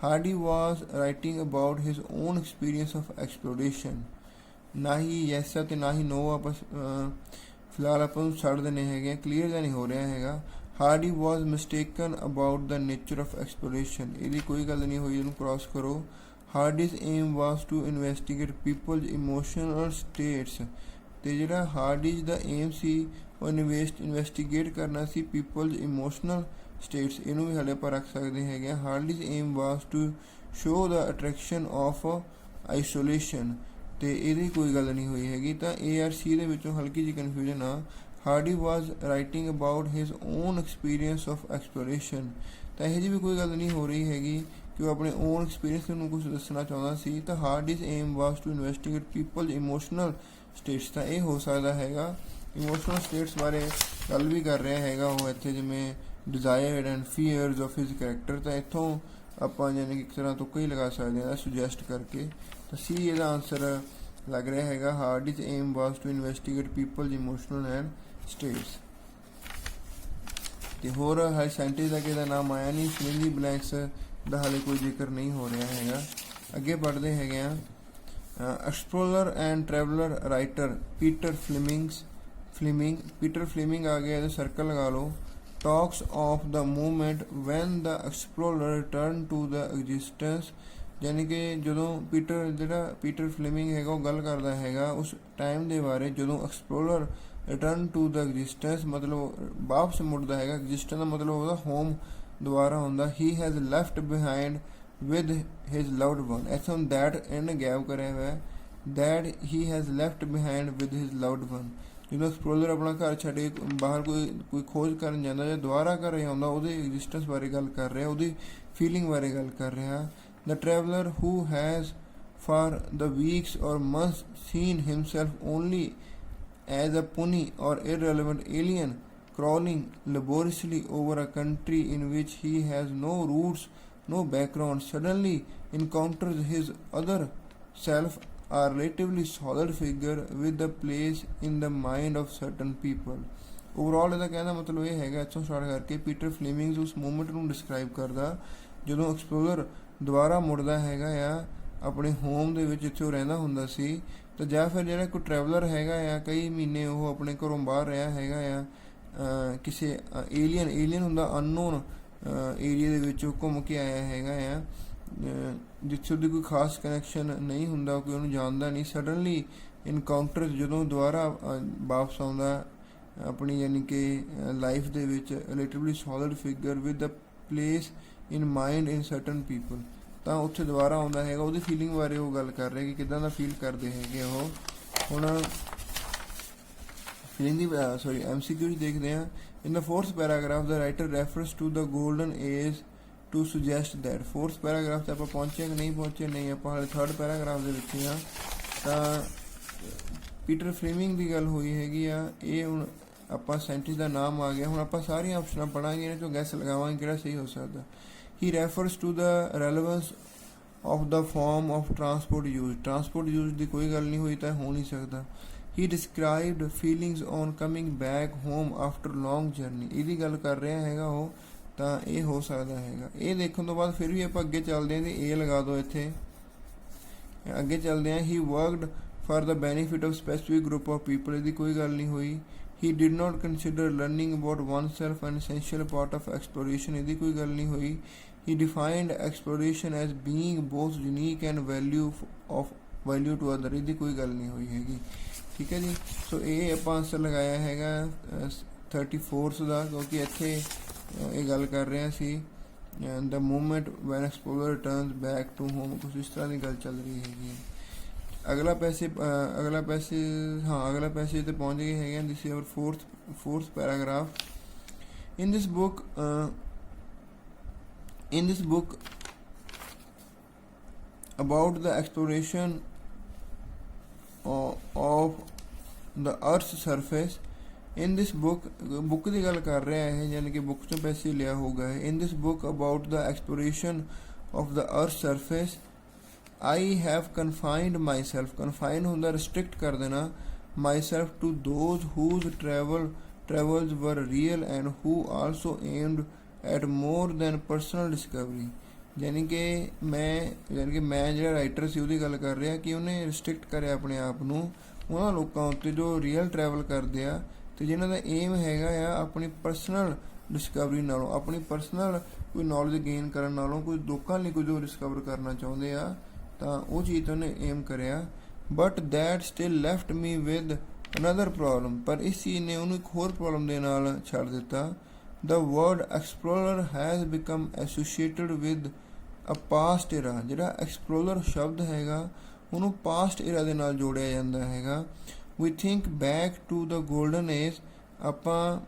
Hardy was writing about his own experience of exploration. ਨਾ ਹੀ ਯੈਸ ਅਤੇ ਨਾ ਹੀ ਨੋ ਆਪਾਂ ਫਿਲਹਾਲ ਆਪਾਂ ਨੂੰ ਛੱਡ ਦੇਣੇ ਹੈਗੇ, ਕਲੀਅਰ ਜਾਂ ਨਹੀਂ ਹੋ ਰਿਹਾ ਹੈਗਾ। Hardy was mistaken about the nature of exploration, ਇਹਦੀ ਕੋਈ ਗੱਲ ਨਹੀਂ ਹੋਈ, ਇਹਨੂੰ ਕ੍ਰਾਸ ਕਰੋ। Hardy's aim was to investigate people's emotional states. ਅਤੇ ਜਿਹੜਾ ਹਾਰਡੀਜ਼ ਦਾ ਏਮ ਸੀ ਉਹ ਇਨਵੈਸਟੀਗੇਟ ਕਰਨਾ ਸੀ ਪੀਪਲਜ਼ ਇਮੋਸ਼ਨਲ ਸਟੇਟਸ, ਇਹਨੂੰ ਵੀ ਹਾਲੇ ਆਪਾਂ ਰੱਖ ਸਕਦੇ ਹੈਗੇ ਆ। Hardy's aim was to show the attraction of isolation, ਅਤੇ ਇਹਦੀ ਕੋਈ ਗੱਲ ਨਹੀਂ ਹੋਈ ਹੈਗੀ। ਤਾਂ ARC ਦੇ ਵਿੱਚੋਂ ਹਲਕੀ ਜਿਹੀ ਕਨਫਿਊਜ਼ਨ ਆ। Hardy was writing about his own experience of exploration, ਤਾਂ ਇਹੋ ਜਿਹੀ ਵੀ ਕੋਈ ਗੱਲ ਨਹੀਂ ਹੋ ਰਹੀ ਹੈਗੀ ਕਿ ਉਹ ਆਪਣੇ ਓਨ ਐਕਸਪੀਰੀਅੰਸ ਨੂੰ ਕੁਝ ਦੱਸਣਾ ਚਾਹੁੰਦਾ ਸੀ। ਤਾਂ Hardy's aim was to investigate people emotional states, ਤਾਂ ਇਹ ਹੋ ਸਕਦਾ ਹੈਗਾ ਇਮੋਸ਼ਨਲ ਸਟੇਟਸ ਬਾਰੇ ਗੱਲ ਵੀ ਕਰ ਰਿਹਾ ਹੈਗਾ ਉਹ ਇੱਥੇ, ਜਿਵੇਂ desire and fears of his character. ਤਾਂ ਇੱਥੋਂ ਆਪਾਂ ਯਾਨੀ ਕਿ ਇੱਕ ਤਰ੍ਹਾਂ ਤੁੱਕਾ ਹੀ ਲਗਾ ਸਕਦੇ ਹਾਂ ਸੁਜੈਸਟ ਕਰਕੇ। ਤਾਂ ਸੀ ਇਹਦਾ ਆਨਸਰ ਲੱਗ ਰਿਹਾ ਹੈਗਾ। Hardy's aim was to investigate people emotional and states. ਤੇ ਹੋਰ ਹਾਲੇ ਸਾਇੰਟਿਸਟ ਦਾ ਕਿਸੇ ਦਾ ਨਾਮ ਆਇਆ ਨਹੀਂ, ਫਿਲਿੰਗ ਦੀ ਬਲੈਂਕਸ ਦਾ ਹਾਲੇ ਕੋਈ ਜ਼ਿਕਰ ਨਹੀਂ ਹੋ ਰਿਹਾ ਹੈਗਾ। ਅੱਗੇ ਪੜ੍ਹਦੇ ਹੈਗੇ ਆ। Explorer and traveller writer Peter Fleming, Peter Fleming ਆ ਗਿਆ, ਇਹਦਾ ਸਰਕਲ ਲਗਾ ਲਓ। Talks of the movement when the explorer return to the existence, ਯਾਨੀ ਕਿ ਜਦੋਂ ਪੀਟਰ ਫਲੇਮਿੰਗ ਹੈਗਾ ਉਹ ਗੱਲ ਕਰਦਾ ਹੈਗਾ ਉਸ ਟਾਈਮ ਦੇ ਬਾਰੇ ਜਦੋਂ explorer return to the existence, ਮਤਲਬ ਵਾਪਸ ਮੁੜਦਾ ਹੈਗਾ। ਐਗਜ਼ਿਸਟੈਂਸ ਦਾ ਮਤਲਬ ਉਹਦਾ ਹੋਮ ਦੁਬਾਰਾ ਹੁੰਦਾ। He has left behind with his loved one, ਇੱਥੋਂ ਦੈਟ ਇਹਨੇ ਗੈਪ ਕਰਿਆ ਹੋਇਆ, that he has left behind with his loved one. ਜਦੋਂ ਐਕਸਪਲੋਰਰ ਆਪਣਾ ਘਰ ਛੱਡ ਕੇ ਬਾਹਰ ਕੋਈ ਖੋਜ ਕਰਨ ਜਾਂਦਾ ਜਾਂ ਦੁਬਾਰਾ ਘਰ ਆਉਂਦਾ, ਉਹਦੇ ਐਗਜ਼ਿਸਟੈਂਸ ਬਾਰੇ ਗੱਲ ਕਰ ਰਿਹਾ, ਉਹਦੀ ਫੀਲਿੰਗ ਬਾਰੇ ਗੱਲ ਕਰ ਰਿਹਾ। The traveller who has for the weeks or months seen himself only as a puny or irrelevant alien crawling laboriously over a country in which he has no roots no background, suddenly encounters his other self, a relatively solid figure with a place in the mind of certain people. Overall ਇਹਦਾ ਕਹਿਣ ਦਾ ਮਤਲਬ ਇਹ ਹੈਗਾ, ਇੱਥੋਂ start ਕਰਕੇ Peter ਫਲੇਮਿੰਗਸ ਉਸ moment ਨੂੰ describe ਕਰਦਾ ਜਦੋਂ ਐਕਸਪਲੋਰਰ ਦੁਬਾਰਾ ਮੁੜਦਾ ਹੈਗਾ ਆ ਆਪਣੇ ਹੋਮ ਦੇ ਵਿੱਚ ਜਿੱਥੇ ਉਹ ਰਹਿੰਦਾ ਹੁੰਦਾ ਸੀ, ਤਾਂ ਜਾਂ ਫਿਰ ਜਿਹੜਾ ਕੋਈ ਟਰੈਵਲਰ ਹੈਗਾ ਆ ਕਈ ਮਹੀਨੇ ਉਹ ਆਪਣੇ ਘਰੋਂ ਬਾਹਰ ਰਿਹਾ ਹੈਗਾ ਆ ਕਿਸੇ ਏਲੀਅਨ ਹੁੰਦਾ ਅਨਨੋਨ ਏਰੀਆ ਦੇ ਵਿੱਚ ਉਹ ਘੁੰਮ ਕੇ ਆਇਆ ਹੈਗਾ ਆ ਜਿੱਥੇ ਉਹਦੀ ਕੋਈ ਖਾਸ ਕਨੈਕਸ਼ਨ ਨਹੀਂ ਹੁੰਦਾ, ਕੋਈ ਉਹਨੂੰ ਜਾਣਦਾ ਨਹੀਂ। ਸਡਨਲੀ ਇਨਕਾਊਂਟਰ ਜਦੋਂ ਦੁਬਾਰਾ ਵਾਪਸ ਆਉਂਦਾ ਆਪਣੀ ਯਾਨੀ ਕਿ ਲਾਈਫ ਦੇ ਵਿੱਚ relatively solid figure with a place in mind in certain people, ਤਾਂ ਉੱਥੇ ਦੁਬਾਰਾ ਆਉਂਦਾ ਹੈਗਾ। ਉਹਦੀ ਫੀਲਿੰਗ ਬਾਰੇ ਉਹ ਗੱਲ ਕਰ ਰਿਹਾ ਕਿ ਕਿੱਦਾਂ ਦਾ ਫੀਲ ਕਰਦੇ ਹੈਗੇ ਉਹ। ਹੁਣ ਫੀਲਿੰਗ ਦੀ MCQ ਦੇਖਦੇ ਹਾਂ। In the 4th paragraph the writer refers to the golden age to suggest that. 4th paragraph 'ਤੇ ਆਪਾਂ ਪਹੁੰਚੇ ਕਿ ਨਹੀਂ ਪਹੁੰਚੇ, ਨਹੀਂ, ਆਪਾਂ ਹਾਲੇ 3rd ਪੈਰਾਗ੍ਰਾਫ ਦੇ ਵਿੱਚ ਹੀ ਹਾਂ। ਤਾਂ ਪੀਟਰ ਫਲੇਮਿੰਗ ਦੀ ਗੱਲ ਹੋਈ ਹੈਗੀ ਆ। ਇਹ ਹੁਣ ਆਪਾਂ ਸਾਇੰਟਿਸਟ ਦਾ ਨਾਮ ਆ ਗਿਆ। ਹੁਣ ਆਪਾਂ ਸਾਰੀਆਂ ਆਪਸ਼ਨਾਂ ਪੜ੍ਹਾਂਗੇ, ਇਹਨਾਂ 'ਚੋਂ ਗੈਸ ਲਗਾਵਾਂਗੇ ਕਿਹੜਾ ਸਹੀ ਹੋ ਸਕਦਾ। He refers to the relevance of the form of transport use ਦੀ ਕੋਈ ਗੱਲ ਨਹੀਂ ਹੋਈ ਤਾਂ ਹੋ ਨਹੀਂ ਸਕਦਾ। He described feelings on coming back home after long journey, ਇਹਦੀ ਗੱਲ ਕਰ ਰਿਹਾ ਹੈਗਾ ਉਹ, ਤਾਂ ਇਹ ਹੋ ਸਕਦਾ ਹੈਗਾ। ਇਹ ਦੇਖਣ ਤੋਂ ਬਾਅਦ ਫਿਰ ਵੀ ਆਪਾਂ ਅੱਗੇ ਚੱਲਦੇ ਹਾਂ ਤੇ ਇਹ ਲਗਾ ਦਿਓ ਇੱਥੇ। ਅੱਗੇ ਚੱਲਦੇ ਹਾਂ। He worked for the benefit of specific group of people, ਇਹਦੀ ਕੋਈ ਗੱਲ ਨਹੀਂ ਹੋਈ। He did not consider learning about oneself an essential part of exploration, ਇਹਦੀ ਕੋਈ ਗੱਲ ਨਹੀਂ ਹੋਈ। He defined exploration as being both unique and value to other, ਇਹਦੀ ਕੋਈ ਗੱਲ ਨਹੀਂ ਹੋਈ ਹੈਗੀ। ਠੀਕ ਹੈ ਜੀ। ਸੋ ਇਹ ਆਪਾਂ ਆਨਸਰ ਲਗਾਇਆ ਹੈਗਾ 34th ਦਾ, ਕਿਉਂਕਿ ਇੱਥੇ ਇਹ ਗੱਲ ਕਰ ਰਿਹਾ ਸੀ the moment when explorer returns back to home, ਕੁਛ ਇਸ ਤਰ੍ਹਾਂ ਦੀ ਗੱਲ ਚੱਲ ਰਹੀ ਹੈਗੀ ਹੈ। ਅਗਲਾ ਪੈਸੇ ਤੇ ਪਹੁੰਚ ਗਏ ਹੈਗੇ। This is our 4th paragraph. In this book about the exploration of the earth's surface, in this book ਦੀ ਗੱਲ ਕਰ ਰਿਹਾ ਹੈ, ਯਾਨੀ ਕਿ ਬੁੱਕ ਤੋਂ ਪੈਸੇ ਲਿਆ ਹੋਊਗਾ। in this book about the exploration of the earth's surface I have confined myself, confine ਹੁੰਦਾ restrict ਕਰ ਦੇਣਾ, myself to those whose travels were real and who also aimed at more than personal discovery, ਯਾਨੀ ਕਿ ਮੈਂ ਜਿਹੜਾ writer ਸੀ ਉਹਦੀ ਗੱਲ ਕਰ ਰਿਹਾ ਕਿ ਉਹਨੇ ਰਿਸਟ੍ਰਿਕਟ ਕਰਿਆ ਆਪਣੇ ਆਪ ਨੂੰ ਉਹਨਾਂ ਲੋਕਾਂ ਉੱਤੇ ਜੋ ਰੀਅਲ ਟਰੈਵਲ ਕਰਦੇ ਆ ਅਤੇ ਜਿਨ੍ਹਾਂ ਦਾ ਏਮ ਹੈਗਾ ਆ ਆਪਣੀ ਪਰਸਨਲ ਡਿਸਕਵਰੀ ਨਾਲੋਂ, ਆਪਣੀ ਪਰਸਨਲ ਕੋਈ ਨੌਲੇਜ ਗੇਨ ਕਰਨ ਨਾਲੋਂ ਕੋਈ ਲੋਕਾਂ ਲਈ ਕੁਝ ਡਿਸਕਵਰ ਕਰਨਾ ਚਾਹੁੰਦੇ ਆ, ਤਾਂ ਉਹ ਚੀਜ਼ ਤੋਂ ਉਹਨੇ ਏਮ ਕਰਿਆ। But that still left me with another problem, ਪਰ ਇਸ ਚੀਜ਼ ਨੇ ਉਹਨੂੰ ਇੱਕ ਹੋਰ ਪ੍ਰੋਬਲਮ ਦੇ ਨਾਲ ਛੱਡ ਦਿੱਤਾ। The word explorer has become associated with a past era, ਜਿਹੜਾ ਐਕਸਪਲੋਰਰ ਸ਼ਬਦ ਹੈਗਾ ਉਹਨੂੰ ਪਾਸਟ ਏਰਾ ਦੇ ਨਾਲ ਜੋੜਿਆ ਜਾਂਦਾ ਹੈਗਾ। We think back to the golden age, ਆਪਾਂ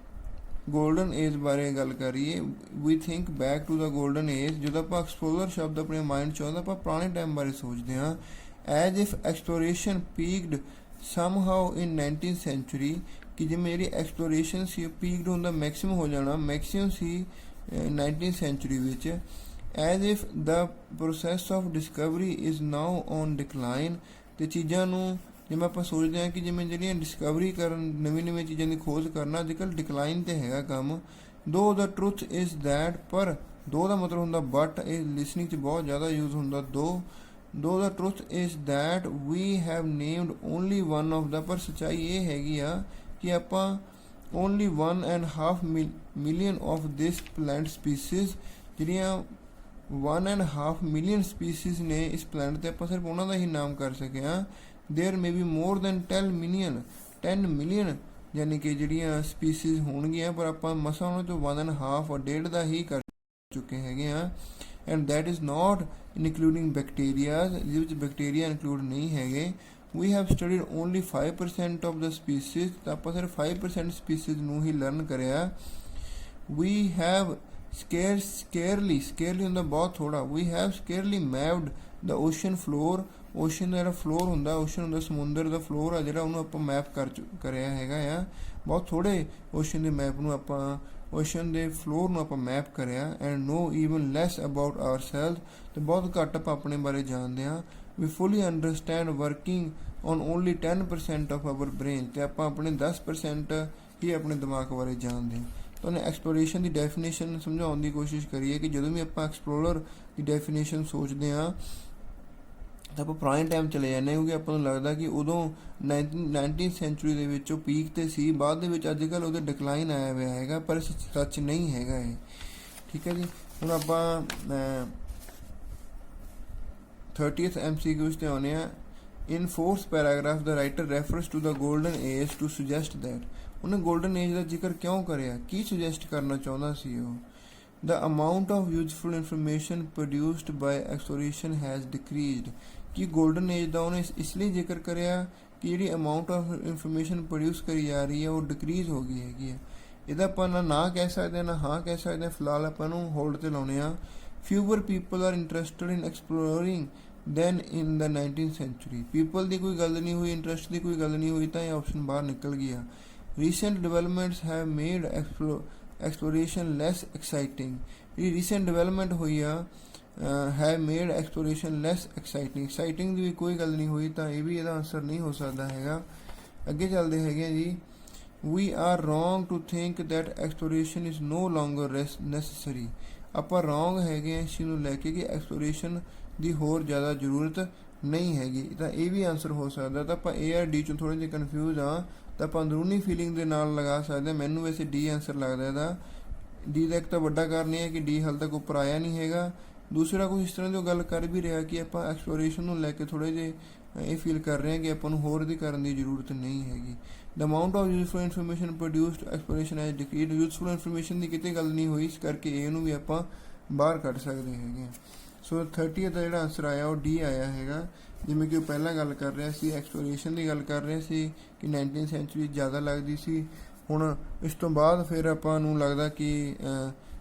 ਗੋਲਡਨ ਏਜ ਬਾਰੇ ਗੱਲ ਕਰੀਏ। We think back to the golden age, ਜਦੋਂ ਆਪਾਂ ਐਕਸਪਲੋਰਰ ਸ਼ਬਦ ਆਪਣੇ ਮਾਈਂਡ 'ਚ ਆਉਂਦਾ ਆਪਾਂ ਪੁਰਾਣੇ ਟਾਈਮ ਬਾਰੇ ਸੋਚਦੇ ਹਾਂ। As if exploration peaked somehow in 19th century, ਕਿ ਜਿਵੇਂ ਜਿਹੜੀ ਐਕਸਪਲੋਰੇਸ਼ਨ ਸੀ ਪੀਕਡ ਹੁੰਦਾ ਮੈਕਸਿਮਮ ਹੋ ਜਾਣਾ, ਮੈਕਸਿਮਮ ਸੀ 19th century ਵਿੱਚ। As if the process of Discovery is now on decline, ਅਤੇ ਚੀਜ਼ਾਂ ਨੂੰ ਜਿਵੇਂ ਆਪਾਂ ਸੋਚਦੇ ਹਾਂ ਕਿ ਜਿਵੇਂ ਜਿਹੜੀਆਂ ਡਿਸਕਵਰੀ ਕਰਨ ਨਵੀਂ ਚੀਜ਼ਾਂ ਦੀ ਖੋਜ ਕਰਨਾ ਅੱਜ ਕੱਲ੍ਹ ਡਿਕਲਾਈਨ 'ਤੇ ਹੈਗਾ ਕੰਮ। ਦੋ ਦ ਟਰੁਥ ਇਜ਼ ਦੈਟ, ਪਰ ਦੋ ਦਾ ਮਤਲਬ ਹੁੰਦਾ ਬਟ, ਇਹ ਲਿਸਨਿੰਗ 'ਚ ਬਹੁਤ ਜ਼ਿਆਦਾ ਯੂਜ਼ ਹੁੰਦਾ though the truth is that we have named only one of the, ਪਰ ਸੱਚਾਈ ਇਹ ਹੈਗੀ ਆ ਕਿ ਆਪਾਂ only 1.5 million of this plant species, ਜਿਹੜੀਆਂ 1.5 ਮਿਲੀਅਨ ਸਪੀਸੀਜ਼ ਨੇ ਇਸ ਪਲੈਨਟ 'ਤੇ, ਆਪਾਂ ਸਿਰਫ ਉਹਨਾਂ ਦਾ ਹੀ ਨਾਮ ਕਰ ਸਕੇ ਹਾਂ। There may be more than 10 million ਯਾਨੀ ਕਿ ਜਿਹੜੀਆਂ ਸਪੀਸੀਜ਼ ਹੋਣਗੀਆਂ, ਪਰ ਆਪਾਂ ਮਸਾਂ ਉਹਨਾਂ 'ਚੋਂ 1.5 1.5 ਦਾ ਹੀ ਕਰ ਚੁੱਕੇ ਹੈਗੇ ਹਾਂ। And that is not including bacterias, ਜਿਹਦੇ ਵਿੱਚ ਬੈਕਟੀਰੀਆ ਇਨਕਲੂਡ ਨਹੀਂ ਹੈਗੇ। We have studied only 5% of the species, ਤਾਂ ਆਪਾਂ ਸਿਰਫ 5% ਸਪੀਸੀਜ਼ ਨੂੰ ਹੀ ਲਰਨ ਕਰਿਆ। ਵੀ ਹੈਵ ਸਕੇਅਰਲੀ ਹੁੰਦਾ ਬਹੁਤ ਥੋੜ੍ਹਾ, we have scarcely mapped the ocean floor, ocean ਦਾ ਜਿਹੜਾ ਫਲੋਰ ਹੁੰਦਾ, ਓਸ਼ਨ ਹੁੰਦਾ ਸਮੁੰਦਰ ਦਾ ਫਲੋਰ ਆ ਜਿਹੜਾ, ਉਹਨੂੰ ਆਪਾਂ ਮੈਪ ਕਰਿਆ ਹੈਗਾ ਆ। ਬਹੁਤ ਥੋੜ੍ਹੇ ਓਸ਼ਨ ਦੇ ਮੈਪ ਨੂੰ ਆਪਾਂ ਓਸ਼ਨ ਦੇ ਫਲੋਰ ਨੂੰ ਆਪਾਂ ਮੈਪ ਕਰਿਆ and know even less about ourselves, ਤੇ ਬਹੁਤ ਘੱਟ ਆਪਾਂ ਆਪਣੇ ਬਾਰੇ ਜਾਣਦੇ ਹਾਂ। We fully understand working on only 10% of our brain, ਤੇ ਆਪਾਂ ਆਪਣੇ 10% ਹੀ ਆਪਣੇ ਦਿਮਾਗ ਬਾਰੇ ਜਾਣਦੇ ਹਾਂ। ਤੁਹਾਨੂੰ ਐਕਸਪਲੋਰੇਸ਼ਨ ਦੀ ਡੈਫੀਨੇਸ਼ਨ ਸਮਝਾਉਣ ਦੀ ਕੋਸ਼ਿਸ਼ ਕਰੀਏ ਕਿ ਜਦੋਂ ਵੀ ਆਪਾਂ ਐਕਸਪਲੋਰਰ ਦੀ ਡੈਫੀਨੇਸ਼ਨ ਸੋਚਦੇ ਹਾਂ ਤਾਂ ਆਪਾਂ ਪੁਰਾਣੇ ਟਾਈਮ ਚਲੇ ਜਾਂਦੇ ਹਾਂ, ਕਿਉਂਕਿ ਆਪਾਂ ਨੂੰ ਲੱਗਦਾ ਕਿ ਉਦੋਂ 19th ਸੈਂਚੁਰੀ ਦੇ ਵਿੱਚ ਉਹ ਪੀਕ 'ਤੇ ਸੀ, ਬਾਅਦ ਦੇ ਵਿੱਚ ਅੱਜ ਕੱਲ੍ਹ ਉਹਦੇ ਡਿਕਲਾਈਨ ਆਇਆ ਹੋਇਆ ਹੈਗਾ, ਪਰ ਸੱਚ ਨਹੀਂ ਹੈਗਾ ਇਹ। ਠੀਕ ਹੈ ਜੀ। ਹੁਣ ਆਪਾਂ 30th MCQs 'ਤੇ ਆਉਂਦੇ ਹਾਂ। In 4th paragraph the writer refers to the golden age to suggest that, ਉਹਨੇ ਗੋਲਡਨ ਏਜ ਦਾ ਜ਼ਿਕਰ ਕਿਉਂ ਕਰਿਆ, ਕੀ ਸੁਜੈਸਟ ਕਰਨਾ ਚਾਹੁੰਦਾ ਸੀ ਉਹ। The amount of useful information produced by exploration has decreased, ਕਿ ਗੋਲਡਨ ਏਜ ਦਾ ਉਹਨੇ ਇਸ ਲਈ ਜ਼ਿਕਰ ਕਰਿਆ ਕਿ ਜਿਹੜੀ ਅਮਾਊਂਟ ਆਫ ਇਨਫੋਰਮੇਸ਼ਨ ਪ੍ਰੋਡਿਊਸ ਕਰੀ ਜਾ ਰਹੀ ਹੈ ਉਹ ਡਿਕਰੀਜ਼ ਹੋ ਗਈ ਹੈਗੀ ਹੈ। ਇਹਦਾ ਆਪਾਂ ਨਾ ਕਹਿ ਸਕਦੇ ਨਾ ਹਾਂ ਕਹਿ ਸਕਦੇ, ਫਿਲਹਾਲ ਆਪਾਂ ਨੂੰ ਹੋਲਡ ਤੇ ਲਾਉਣੇ ਆ। fewer people are interested in exploring than in the 19th century, people ਦੀ ਕੋਈ ਗੱਲ ਨਹੀਂ ਹੋਈ, ਇੰਟਰਸਟ ਦੀ ਕੋਈ ਗੱਲ ਨਹੀਂ ਹੋਈ, ਤਾਂ ਇਹ ਆਪਸ਼ਨ ਬਾਹਰ ਨਿਕਲ ਗਿਆ। recent developments have made exploration less exciting, ਜਿਹੜੀ ਰੀਸੈਂਟ ਡਿਵੈਲਪਮੈਂਟ ਹੋਈ ਆ have made exploration less exciting, exciting ਦੀ ਵੀ ਕੋਈ ਗੱਲ ਨਹੀਂ ਹੋਈ, ਤਾਂ ਇਹ ਵੀ ਇਹਦਾ ਆਨਸਰ ਨਹੀਂ ਹੋ ਸਕਦਾ ਹੈਗਾ। ਅੱਗੇ ਚੱਲਦੇ ਹੈਗੇ ਜੀ। we are wrong to think that exploration is no longer necessary, ਆਪਾਂ wrong ਹੈਗੇ ਇਸ ਚੀਜ਼ ਨੂੰ ਲੈ ਕੇ ਕਿ ਐਕਸਪਲੋਰੇਸ਼ਨ ਦੀ ਹੋਰ ਜ਼ਿਆਦਾ ਜ਼ਰੂਰਤ ਨਹੀਂ ਹੈਗੀ, ਤਾਂ ਇਹ ਵੀ ਆਨਸਰ ਹੋ ਸਕਦਾ। ਤਾਂ ਆਪਾਂ A or D ਚੋਂ ਥੋੜ੍ਹੇ ਜਿਹੇ ਕਨਫਿਊਜ਼ ਹਾਂ, ਤਾਂ ਆਪਾਂ ਅੰਦਰੂਨੀ ਫੀਲਿੰਗ ਦੇ ਨਾਲ ਲਗਾ ਸਕਦੇ ਹਾਂ। ਮੈਨੂੰ ਵੈਸੇ D ਆਨਸਰ ਲੱਗਦਾ ਇਹਦਾ। D ਦਾ ਇੱਕ ਤਾਂ ਵੱਡਾ ਕਾਰਨ ਇਹ ਹੈ ਕਿ D ਹਾਲੇ ਤੱਕ ਉੱਪਰ ਆਇਆ ਨਹੀਂ ਹੈਗਾ, ਦੂਸਰਾ ਕੁਝ ਇਸ ਤਰ੍ਹਾਂ ਦੀ ਉਹ ਗੱਲ ਕਰ ਵੀ ਰਿਹਾ ਕਿ ਆਪਾਂ ਐਕਸਪਲੋਰੇਸ਼ਨ ਨੂੰ ਲੈ ਕੇ ਥੋੜ੍ਹੇ ਜਿਹੇ ਇਹ ਫੀਲ ਕਰ ਰਹੇ ਹਾਂ ਕਿ ਆਪਾਂ ਨੂੰ ਹੋਰ ਦੀ ਕਰਨ ਦੀ ਜ਼ਰੂਰਤ ਨਹੀਂ ਹੈਗੀ। The amount of useful information produced exploration as decreased, useful information ਦੀ ਕਿਤੇ ਗੱਲ ਨਹੀਂ ਹੋਈ, ਇਸ ਕਰਕੇ ਇਹਨੂੰ ਵੀ ਆਪਾਂ ਬਾਹਰ ਕੱਢ ਸਕਦੇ ਹੈਗੇ ਹਾਂ। ਸੋ 30th ਦਾ ਜਿਹੜਾ ਆਨਸਰ ਆਇਆ ਉਹ D ਆਇਆ ਹੈਗਾ। ਜਿਵੇਂ ਕਿ ਉਹ ਪਹਿਲਾਂ ਗੱਲ ਕਰ ਰਿਹਾ ਸੀ, ਐਕਸਪਲੋਰੇਸ਼ਨ ਦੀ ਗੱਲ ਕਰ ਰਿਹਾ ਸੀ ਕਿ 19th ਸੈਂਚੁਰੀ ਜ਼ਿਆਦਾ ਲੱਗਦੀ ਸੀ। ਹੁਣ ਇਸ ਤੋਂ ਬਾਅਦ ਫਿਰ ਆਪਾਂ ਨੂੰ ਲੱਗਦਾ ਕਿ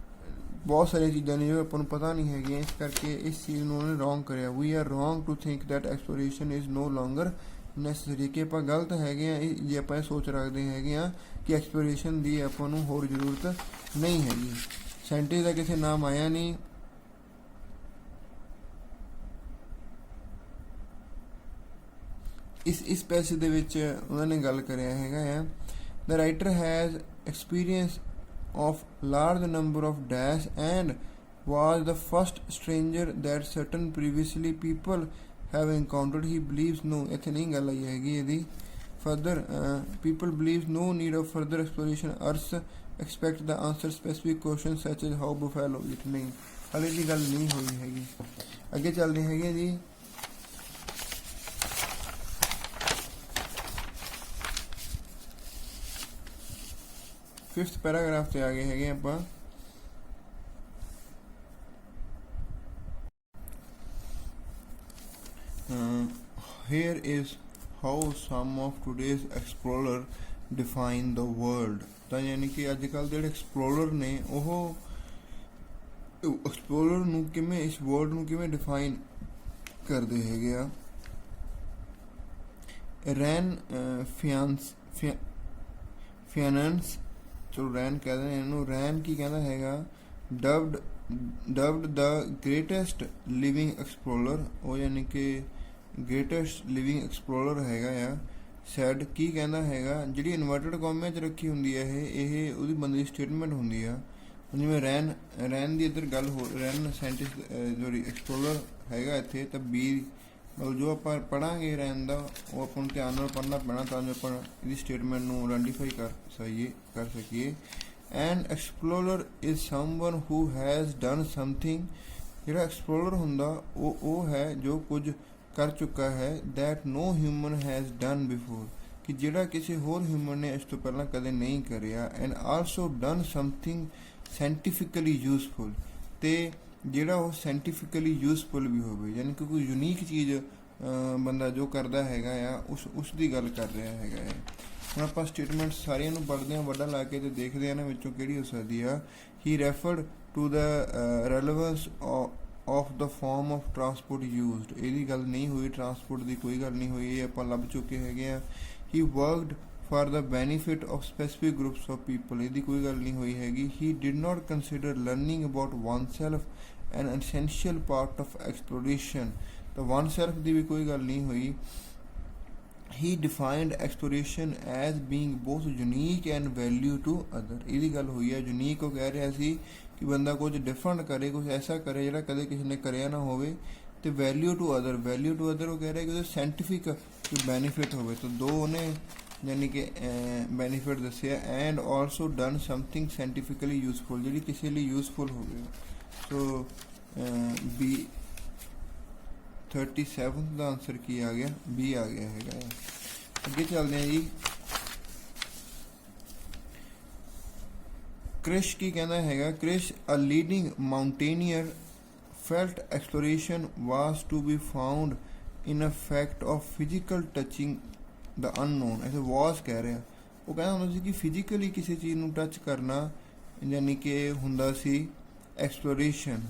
ਬਹੁਤ ਸਾਰੀਆਂ ਚੀਜ਼ਾਂ ਨੇ ਜੋ ਆਪਾਂ ਨੂੰ ਪਤਾ ਨਹੀਂ ਹੈਗੀਆਂ, ਇਸ ਕਰਕੇ ਇਸ ਚੀਜ਼ ਨੂੰ ਉਹਨੇ ਰੋਂਗ ਕਰਿਆ। We are wrong to think that exploration is no longer necessary, ਕਿ ਆਪਾਂ ਗਲਤ ਹੈਗੇ ਆ ਜੇ ਆਪਾਂ ਇਹ ਸੋਚ ਰੱਖਦੇ ਹੈਗੇ ਆ ਕਿ ਐਕਸਪਲੋਰੇਸ਼ਨ ਦੀ ਆਪਾਂ ਨੂੰ ਹੋਰ ਜ਼ਰੂਰਤ ਨਹੀਂ ਹੈਗੀ। ਸਾਇੰਟਿਸਟ ਦਾ ਕਿਸੇ ਨਾਮ ਆਇਆ ਨਹੀਂ। ਇਸ ਪੈਸੇ ਦੇ ਵਿੱਚ ਉਹਨਾਂ ਨੇ ਗੱਲ ਕਰਿਆ ਹੈਗਾ ਆ, ਦ writer has experience of large number of dash and was the first stranger that certain previously people have encountered, he believes no, ਇੱਥੇ ਨਹੀਂ ਗੱਲ ਆਈ ਹੈਗੀ ਇਹਦੀ। further people believes no need of further exploration, earth expect the answer specific questions such as how buffalo eat, ਨਹੀਂ ਹਾਲੇ ਦੀ ਗੱਲ ਨਹੀਂ ਹੋਈ ਹੈਗੀ। ਅੱਗੇ ਚੱਲਦੇ ਹੈਗੇ ਜੀ। ਫਿਫਥ ਪੈਰਾਗ੍ਰਾਫ ਤੇ ਆ ਗਏ ਹੈਗੇ ਆਪਾਂ। Here is how some of today's explorer define the world, ਤਾਂ ਯਾਨੀ ਕਿ ਅੱਜ ਕੱਲ੍ਹ ਜਿਹੜੇ ਐਕਸਪਲੋਰਰ ਨੇ ਉਹ ਐਕਸਪਲੋਰਰ ਨੂੰ ਕਿਵੇਂ, ਇਸ ਵਰਲਡ ਨੂੰ ਕਿਵੇਂ ਡਿਫਾਈਨ ਕਰਦੇ ਹੈਗੇ ਆ। ਰੈਨ ਫਿਆਨੈਂਸ, ਚਲੋ ਰੈਨ ਕਹਿ ਦਿੰਦੇ ਇਹਨੂੰ। ਰੈਨ ਕੀ ਕਹਿੰਦਾ ਹੈਗਾ, ਡਬਡ ਦਾ ਗ੍ਰੇਟੈਸਟ ਲਿਵਿੰਗ ਐਕਸਪਲੋਰਰ, ਉਹ ਯਾਨੀ ਕਿ ਗ੍ਰੇਟੈਸਟ ਲਿਵਿੰਗ ਐਕਸਪਲੋਰਰ ਹੈਗਾ ਆ। ਸੈਡ ਕੀ ਕਹਿੰਦਾ ਹੈਗਾ, ਜਿਹੜੀ ਇਨਵਰਟਡ ਕੌਮਿਆਂ 'ਚ ਰੱਖੀ ਹੁੰਦੀ ਹੈ ਇਹ ਉਹਦੀ ਬੰਦੇ ਦੀ ਸਟੇਟਮੈਂਟ ਹੁੰਦੀ ਆ। ਜਿਵੇਂ ਰੈਨ ਦੀ ਇੱਧਰ ਗੱਲ ਹੋ, ਰੈਨ ਸਾਇੰਟਿਸਟ ਜੋ ਐਕਸਪਲੋਰਰ ਹੈਗਾ ਇੱਥੇ, ਤਾਂ ਬੀ ਮਤਲਬ ਜੋ ਆਪਾਂ ਪੜ੍ਹਾਂਗੇ ਰੈਨ ਦਾ ਉਹ ਆਪਾਂ ਨੂੰ ਧਿਆਨ ਨਾਲ ਪੜ੍ਹਨਾ ਪੈਣਾ ਤਾਂ ਜੋ ਆਪਾਂ ਇਹਦੀ ਸਟੇਟਮੈਂਟ ਨੂੰ ਆਇਡੈਂਟੀਫਾਈ ਕਰ ਸਕੀਏ। An explorer is someone who has done something, ਜਿਹੜਾ ਐਕਸਪਲੋਰਰ ਹੁੰਦਾ ਉਹ ਹੈ ਜੋ ਕੁਝ ਕਰ ਚੁੱਕਾ ਹੈ। That no human has done before, ਕਿ ਜਿਹੜਾ ਕਿਸੇ ਹੋਰ ਹਿਊਮਨ ਨੇ ਇਸ ਤੋਂ ਪਹਿਲਾਂ ਕਦੇ ਨਹੀਂ ਕਰਿਆ। And also done something scientifically useful, ਤੇ ਜਿਹੜਾ ਉਹ ਸਾਇੰਟੀਫਿਕਲੀ ਯੂਜ਼ਫੁਲ ਵੀ ਹੋਵੇ, ਯਾਨੀ ਕਿ ਕੋਈ ਯੂਨੀਕ ਚੀਜ਼ ਬੰਦਾ ਜੋ ਕਰਦਾ ਹੈਗਾ ਆ ਉਸ ਦੀ ਗੱਲ ਕਰ ਰਿਹਾ ਹੈਗਾ ਹੈ। ਹੁਣ ਆਪਾਂ ਸਟੇਟਮੈਂਟ ਸਾਰੀਆਂ ਨੂੰ ਪੜ੍ਹਦੇ ਹਾਂ ਵੱਡਾ ਲਾ ਕੇ, ਤੇ ਦੇਖਦੇ ਹਾਂ ਇਹਨਾਂ ਵਿੱਚੋਂ ਕਿਹੜੀ ਹੋ ਸਕਦੀ ਆ। He referred to the relevance of the form of transport used, ਇਹਦੀ ਗੱਲ ਨਹੀਂ ਹੋਈ, ਟਰਾਂਸਪੋਰਟ ਦੀ ਕੋਈ ਗੱਲ ਨਹੀਂ ਹੋਈ, ਇਹ ਆਪਾਂ ਲੱਭ ਚੁੱਕੇ ਹੈਗੇ ਆ। ਹੀ worked for the benefit of specific groups of people, ਇਹਦੀ ਕੋਈ ਗੱਲ ਨਹੀਂ ਹੋਈ ਹੈਗੀ। he did not consider learning about oneself an essential part of exploration, ਤਾਂ oneself ਦੀ ਵੀ ਕੋਈ ਗੱਲ ਨਹੀਂ ਹੋਈ। he defined exploration as being both unique and value to other, ਇਹਦੀ ਗੱਲ ਹੋਈ ਹੈ। unique ਉਹ ਕਹਿ ਰਿਹਾ ਸੀ ਕਿ ਬੰਦਾ ਕੁਝ ਡਿਫਰੈਂਟ ਕਰੇ, ਕੁਝ ਐਸਾ ਕਰੇ ਜਿਹੜਾ ਕਦੇ ਕਿਸੇ ਨੇ ਕਰਿਆ ਨਾ ਹੋਵੇ, ਤੇ value to other, value to other ਉਹ ਕਹਿ ਰਿਹਾ ਕਿ ਉਹਦੇ ਸਾਇੰਟੀਫਿਕ ਬੈਨੀਫਿਟ ਹੋਵੇ। ਤਾਂ ਦੋ ਉਹਨੇ ਯਾਨੀ ਕਿ ਬੈਨੀਫਿਟ ਦੱਸਿਆ। And also done something scientifically useful, ਜਿਹੜੀ ਕਿਸੇ ਲਈ ਯੂਜ਼ਫੁਲ ਹੋਵੇ। ਸੋ ਬੀ 37 ਦਾ ਆਨਸਰ ਕੀ ਆ ਗਿਆ? ਬੀ ਆ ਗਿਆ ਹੈਗਾ। ਅੱਗੇ ਚੱਲਦੇ ਹਾਂ ਜੀ। ਕ੍ਰਿਸ਼ ਕੀ ਕਹਿੰਦਾ ਹੈਗਾ? ਕ੍ਰਿਸ਼ ਅ leading ਮਾਊਂਟੇਨੀਅਰ felt exploration was to be found in a fact of physical touching the unknown, ऐसे was ਕਹਿ ਰਿਹਾ। ਉਹ ਕਹਿੰਦਾ ਹੁੰਦਾ ਸੀ ਕਿ ਫਿਜ਼ੀਕਲੀ ਕਿਸੇ ਚੀਜ਼ ਨੂੰ ਟੱਚ ਕਰਨਾ ਯਾਨੀ ਕਿ ਹੁੰਦਾ ਸੀ exploration.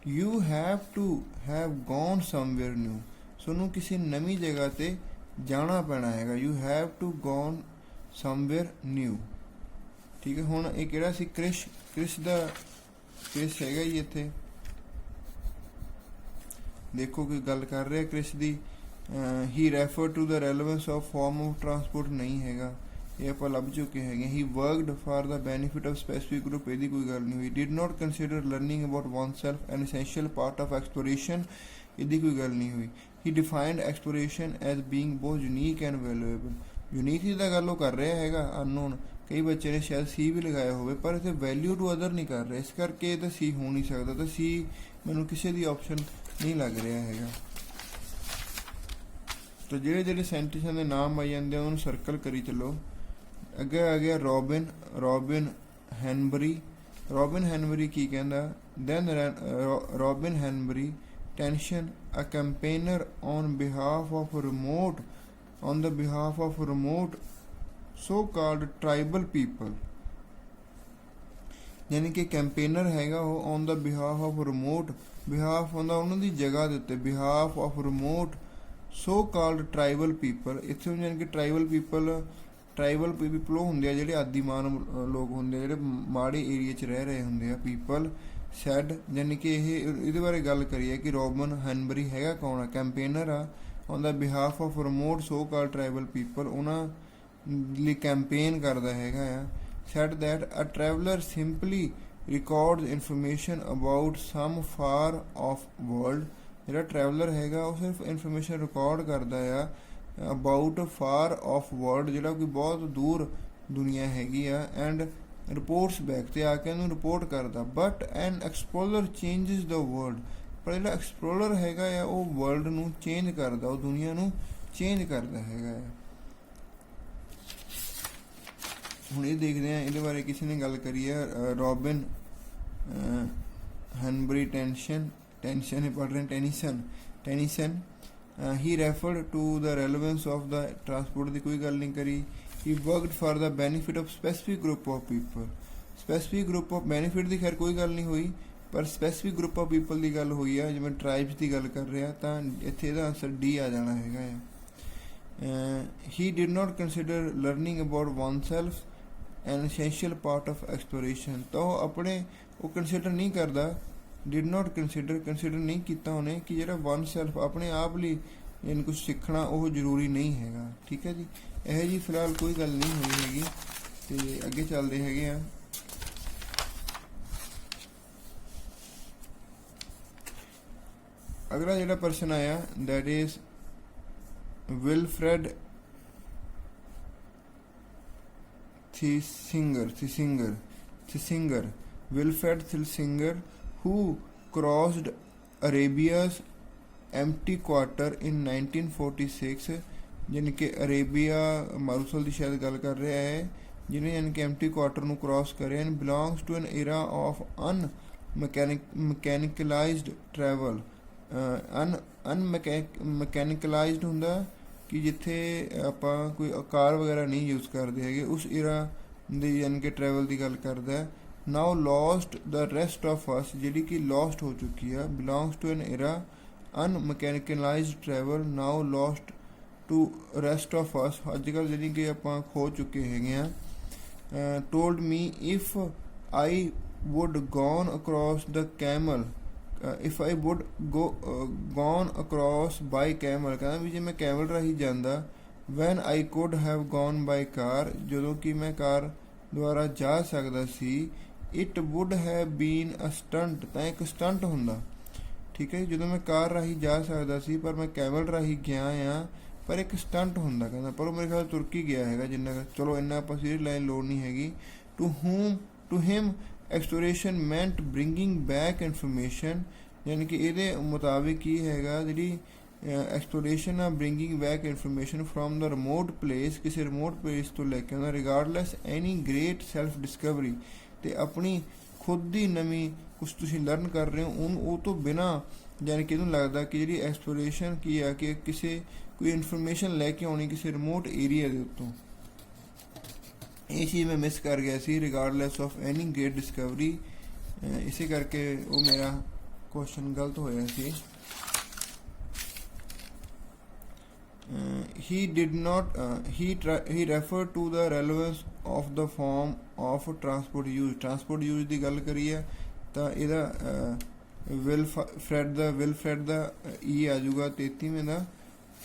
You have to have gone somewhere new, ਤੁਹਾਨੂੰ ਕਿਸੇ ਨਵੀਂ ਜਗ੍ਹਾ 'ਤੇ ਜਾਣਾ ਪੈਣਾ ਹੈਗਾ। You have to gone somewhere new, ਠੀਕ ਹੈ। ਹੁਣ ਇਹ ਕਿਹੜਾ ਸੀ? ਕ੍ਰਿਸ਼। ਕ੍ਰਿਸ਼ ਦਾ ਕ੍ਰਿਸ਼ ਹੈਗਾ ਜੀ ਇੱਥੇ, ਦੇਖੋ ਕਿ ਗੱਲ ਕਰ ਰਿਹਾ ਕ੍ਰਿਸ਼ ਦੀ। He refer to the relevance of form of transport ਨਹੀਂ ਹੈਗਾ, ਇਹ ਆਪਾਂ ਲੱਭ ਚੁੱਕੇ ਹੈਗੇ। He worked for the benefit of specific group, ਇਹਦੀ ਕੋਈ ਗੱਲ ਨਹੀਂ ਹੋਈ। Did not consider learning about oneself an essential part of exploration, ਇਹਦੀ ਕੋਈ ਗੱਲ ਨਹੀਂ ਹੋਈ। He defined exploration as being both unique and valuable, unique ਦੀ ਤਾਂ ਗੱਲ ਉਹ ਕਰ ਰਿਹਾ ਹੈਗਾ। ਅਨਨੋਨ, ਕਈ ਬੱਚੇ ਨੇ ਸ਼ਾਇਦ ਸੀ ਵੀ ਲਗਾਇਆ ਹੋਵੇ, ਪਰ ਇੱਥੇ ਵੈਲਿਊ ਟੂ ਅਦਰ ਨਹੀਂ ਕਰ ਰਿਹਾ, ਇਸ ਕਰਕੇ ਇਹ ਤਾਂ ਸੀ ਹੋ ਨਹੀਂ ਸਕਦਾ। ਤਾਂ ਸੀ ਮੈਨੂੰ ਕਿਸੇ ਦੀ ਆਪਸ਼ਨ ਨਹੀਂ ਲੱਗ ਰਿਹਾ ਹੈਗਾ। ਤਾਂ ਜਿਹੜੇ ਜਿਹੜੇ ਸਾਇੰਟਿਸਟਾਂ ਦੇ ਨਾਮ ਆਈ ਜਾਂਦੇ ਉਹਨਾਂ ਨੂੰ ਸਰਕਲ ਕਰੀ ਚੱਲੋ। ਅੱਗੇ ਆ ਗਿਆ ਰੋਬਿਨ ਹੈਨਬਰੀ। ਰੋਬਿਨ ਹੈਨਬਰੀ ਕੀ ਕਹਿੰਦਾ? Then Robin Hanbury Tenison a campaigner on behalf of remote so called tribal people, ਯਾਨੀ ਕਿ ਕੈਂਪੇਨਰ ਹੈਗਾ ਉਹ on the behalf of remote, behalf ਹੁੰਦਾ ਉਹਨਾਂ ਦੀ ਜਗ੍ਹਾ ਦੇ ਉੱਤੇ, behalf of remote so called tribal people. ਇੱਥੇ ਯਾਨੀ ਕਿ ਟਰਾਈਬਲ ਪੀਪਲ ਉਹ ਹੁੰਦੇ ਆ ਜਿਹੜੇ ਆਦੀਮਾਨ ਲੋਕ ਹੁੰਦੇ ਆ, ਜਿਹੜੇ ਮਾੜੇ ਏਰੀਏ 'ਚ ਰਹਿ ਰਹੇ ਹੁੰਦੇ ਆ। ਪੀਪਲ ਸੈਡ, ਯਾਨੀ ਕਿ ਇਹਦੇ ਬਾਰੇ ਗੱਲ ਕਰੀਏ ਕਿ ਰੋਬਿਨ ਹੈਨਬਰੀ ਹੈਗਾ ਕੌਣ ਆ? ਕੈਂਪੇਨਰ ਆ on the behalf of remote so called tribal people, ਉਹਨਾਂ ਲਈ ਕੈਂਪੇਨ ਕਰਦਾ ਹੈਗਾ ਆ। said that a traveler simply records information about some far off world, ਜਿਹੜਾ ਟਰੈਵਲਰ ਹੈਗਾ ਉਹ ਸਿਰਫ ਇਨਫੋਰਮੇਸ਼ਨ ਰਿਕਾਰਡ ਕਰਦਾ ਆ ਅਬਾਊਟ ਫਾਰ ਆਫ ਵਰਲਡ, ਜਿਹੜਾ ਕੋਈ ਬਹੁਤ ਦੂਰ ਦੁਨੀਆ ਹੈਗੀ ਆ। ਐਂਡ ਰਿਪੋਰਟਸ ਬੈਕ, ਤੇ ਆ ਕੇ ਉਹਨੂੰ ਰਿਪੋਰਟ ਕਰਦਾ। But N explorer changes the world, ਪਰ ਜਿਹੜਾ ਐਕਸਪਲੋਰਰ ਹੈਗਾ ਆ ਉਹ ਵਰਲਡ ਨੂੰ ਚੇਂਜ ਕਰਦਾ, ਉਹ ਦੁਨੀਆ ਨੂੰ ਚੇਂਜ ਕਰਦਾ ਹੈਗਾ ਆ। ਹੁਣ ਇਹ ਦੇਖਦੇ ਹਾਂ ਇਹਦੇ ਬਾਰੇ ਕਿਸੇ ਨੇ ਗੱਲ ਕਰੀ ਹੈ। ਰੋਬਿਨ ਹੈਨਬਰੀ ਟੈਂਸ਼ਨ ਇਹ ਪੜ੍ਹ ਰਹੇ Tenison he referred to the relevance of the transport ਦੀ ਕੋਈ ਗੱਲ ਨਹੀਂ ਕਰੀ। He worked for the benefit of specific group of people, specific group of benefit ਦੀ ਖੈਰ ਕੋਈ ਗੱਲ ਨਹੀਂ ਹੋਈ, ਪਰ ਸਪੈਸੀਫਿਕ ਗਰੁੱਪ ਆਫ ਪੀਪਲ ਦੀ ਗੱਲ ਹੋਈ ਆ। ਜਿਵੇਂ ਟਰਾਈਬਸ ਦੀ ਗੱਲ ਕਰ ਰਿਹਾ ਤਾਂ ਇੱਥੇ ਇਹਦਾ ਆਨਸਰ ਡੀ ਆ ਜਾਣਾ ਹੈਗਾ ਆ। He did not consider learning about oneself an essential part of exploration, ਤਾਂ ਉਹ ਆਪਣੇ ਉਹ ਕੰਸੀਡਰ ਨਹੀਂ ਕਰਦਾ। ਡਿਡ ਨਾਟ ਕੰਸੀਡਰ ਨਹੀਂ ਕੀਤਾ ਉਹਨੇ ਕਿ ਜਿਹੜਾ ਵਨ ਸੈਲਫ ਆਪਣੇ ਆਪ ਲਈ ਯਾਨੀ ਕੁਛ ਸਿੱਖਣਾ ਉਹ ਜ਼ਰੂਰੀ ਨਹੀਂ ਹੈਗਾ। ਠੀਕ ਹੈ ਜੀ, ਇਹ ਜੀ ਫਿਲਹਾਲ ਕੋਈ ਗੱਲ ਨਹੀਂ ਹੋਈ ਹੈਗੀ। ਤੇ ਅੱਗੇ ਚੱਲਦੇ ਹੈਗੇ ਆ। ਅਗਲਾ ਜਿਹੜਾ ਪ੍ਰਸ਼ਨ ਆਇਆ that is Wilfred Thesiger, Wilfred Thesiger, who crossed Arabia's empty quarter in 1946, यानी कि अरेबिया मारूसल की शायद गल कर रहा है, जिन्हें यानी कि empty quarter ਨੂੰ cross ਕਰਿਆ, and belongs to an era of unmechanicalized travel। unmechanicalized ਹੁੰਦਾ ਕਿ ਜਿੱਥੇ ਆਪਾਂ ਕੋਈ ਕਾਰ ਵਗੈਰਾ ਨਹੀਂ ਯੂਜ਼ ਕਰਦੇ ਹੈਗੇ, ਉਸ ਈਰਾ ਦੀ ਯਾਨੀ ਕਿ ਟਰੈਵਲ ਦੀ ਗੱਲ ਕਰਦਾ। Now lost the rest of us, ਜਿਹੜੀ ਕਿ ਲੋਸਟ ਹੋ ਚੁੱਕੀ ਆ। Belongs to an era unmechanised travel, now lost to rest of us, ਅੱਜ ਕੱਲ੍ਹ ਜਿਹੜੀ ਕਿ ਆਪਾਂ ਖੋ ਚੁੱਕੇ ਹੈਗੇ ਆ, told me if I would gone across the camel, if I would gone across by camel, ਕਹਿੰਦਾ ਵੀ ਜੇ ਮੈਂ ਕੈਮਲ ਰਾਹੀਂ ਜਾਂਦਾ, when I could have gone by car, ਜਦੋਂ ਕਿ ਮੈਂ ਕਾਰ ਦੁਆਰਾ ਜਾ ਸਕਦਾ ਸੀ, it would have been a stunt, ਤਾਂ ਇੱਕ ਸਟੰਟ ਹੁੰਦਾ, ਠੀਕ ਹੈ। ਜਦੋਂ ਮੈਂ ਕਾਰ ਰਾਹੀਂ ਜਾ ਸਕਦਾ ਸੀ ਪਰ ਮੈਂ ਕੈਮਲ ਰਾਹੀਂ ਗਿਆ ਆ, ਪਰ ਇੱਕ ਸਟੰਟ ਹੁੰਦਾ ਕਹਿੰਦਾ, ਪਰ ਉਹ ਮੇਰੇ ਖਿਆਲ ਤੁਰਕੀ ਗਿਆ ਹੈਗਾ ਜਿੰਨਾ ਕੁ, ਚਲੋ ਇੰਨਾ ਆਪਾਂ ਸੀਰੀਅਸ ਲਾਈਨ ਲੋੜ ਨਹੀਂ ਹੈਗੀ। To him exploration meant bringing back information, ਯਾਨੀ ਕਿ ਇਹਦੇ ਮੁਤਾਬਿਕ ਕੀ ਹੈਗਾ, ਜਿਹੜੀ ਐਕਸਪਲੋਰੇਸ਼ਨ ਆ bringing back information from the remote place, ਕਿਸੇ ਰਿਮੋਟ ਪਲੇਸ ਤੋਂ ਲੈ ਕੇ ਆਉਂਦਾ, regardless any great self discovery, ਅਤੇ ਆਪਣੀ ਖੁਦ ਦੀ ਨਵੀਂ ਕੁਛ ਤੁਸੀਂ ਲਰਨ ਕਰ ਰਹੇ ਹੋ ਉਹਨੂੰ, ਉਹ ਤੋਂ ਬਿਨਾਂ, ਯਾਨੀ ਕਿ ਇਹਨੂੰ ਲੱਗਦਾ ਕਿ ਜਿਹੜੀ ਐਕਸਪਲੋਰੇਸ਼ਨ ਕੀ ਆ ਕਿ ਕਿਸੇ ਕੋਈ ਇਨਫੋਰਮੇਸ਼ਨ ਲੈ ਕੇ ਆਉਣੀ ਕਿਸੇ ਰਿਮੋਟ ਏਰੀਆ ਦੇ ਉੱਤੋਂ, ਇਹ ਚੀਜ਼ ਮੈਂ ਮਿਸ ਕਰ ਗਿਆ ਸੀ, regardless of any great discovery, ਇਸੇ ਕਰਕੇ ਉਹ ਮੇਰਾ ਕੁਐਸਚਨ ਗਲਤ ਹੋਇਆ ਸੀ। he did not he referred to the relevance of the form of transport use ਦੀ ਗੱਲ ਕਰੀ ਹੈ ਤਾਂ ਇਹਦਾ ਵਿਲਫਰੈਡ ਦਾ ਈ ਆ ਜਾਊਗਾ 33ਵੇਂ ਦਾ,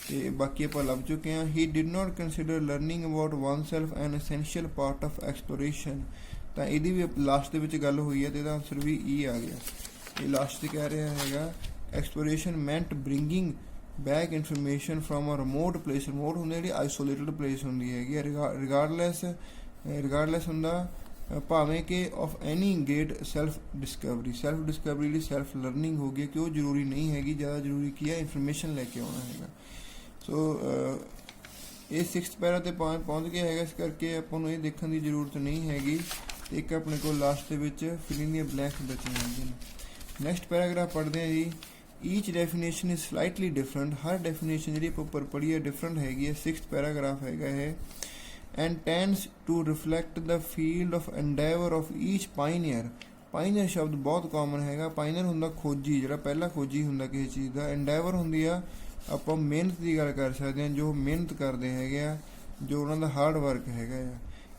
ਤੇ ਬਾਕੀ ਆਪਾਂ ਲੱਭ ਚੁੱਕੇ ਹਾਂ। he did not consider learning about oneself an essential part of exploration, ਤਾਂ ਇਹਦੀ ਵੀ ਲਾਸਟ ਦੇ ਵਿੱਚ ਗੱਲ ਹੋਈ ਹੈ ਤੇ ਇਹਦਾ ਆਨਸਰ ਵੀ ਈ ਆ ਗਿਆ। ਇਹ ਲਾਸਟ 'ਤੇ ਕਹਿ ਰਿਹਾ ਹੈਗਾ exploration meant bringing back information from a remote place, remote ਹੁੰਦੀ ਜਿਹੜੀ ਆਈਸੋਲੇਟਡ ਪਲੇਸ ਹੁੰਦੀ ਹੈਗੀ, ਰਿਗਾਰਡਲੈਸ ਹੁੰਦਾ ਭਾਵੇਂ ਕਿ of any great self Discovery ਜਿਹੜੀ ਸੈਲਫ ਲਰਨਿੰਗ ਹੋ ਗਈ ਕਿ ਉਹ ਜ਼ਰੂਰੀ ਨਹੀਂ ਹੈਗੀ, ਜ਼ਿਆਦਾ ਜ਼ਰੂਰੀ ਕੀ ਹੈ ਇਨਫੋਰਮੇਸ਼ਨ ਲੈ ਕੇ ਆਉਣਾ ਹੈਗਾ। ਸੋ ਇਹ 6th ਪੈਰਾ 'ਤੇ ਪਹੁੰਚ ਗਿਆ ਹੈਗਾ, ਇਸ ਕਰਕੇ ਆਪਾਂ ਨੂੰ ਇਹ ਦੇਖਣ ਦੀ ਜ਼ਰੂਰਤ ਨਹੀਂ ਹੈਗੀ, ਅਤੇ ਇੱਕ ਆਪਣੇ ਕੋਲ ਲਾਸਟ ਦੇ ਵਿੱਚ ਫਿਲਿੰਗ ਦੀਆਂ ਬਲੈਂਕਸ ਬਚੀਆਂ ਹੁੰਦੀਆਂ ਨੇ। ਨੈਕਸਟ ਪੈਰਾਗ੍ਰਾਫ ਪੜ੍ਹਦੇ ਹਾਂ ਜੀ। Each definition is slightly different, ਹਰ ਡੈਫੀਨੇਸ਼ਨ ਜਿਹੜੀ ਆਪਾਂ ਉੱਪਰ ਪੜ੍ਹੀ ਹੈ ਡਿਫਰੈਂਟ ਹੈਗੀ ਹੈ। 6th ਪੈਰਾਗ੍ਰਾਫ ਹੈਗਾ ਇਹ, and tends to reflect the field of endeavour of each pioneer. Pioneer ਸ਼ਬਦ ਬਹੁਤ ਕਾਮਨ ਹੈਗਾ, ਪਾਈਨੀਅਰ ਹੁੰਦਾ ਖੋਜੀ, ਜਿਹੜਾ ਪਹਿਲਾ ਖੋਜੀ ਹੁੰਦਾ ਕਿਸੇ ਚੀਜ਼ ਦਾ, ਐਂਡੇਵਰ ਹੁੰਦੀ ਆ ਆਪਾਂ ਮਿਹਨਤ ਦੀ ਗੱਲ ਕਰ ਸਕਦੇ ਹਾਂ, ਜੋ ਮਿਹਨਤ ਕਰਦੇ ਹੈਗੇ ਆ, ਜੋ ਉਹਨਾਂ ਦਾ ਹਾਰਡ ਵਰਕ ਹੈਗਾ ਆ।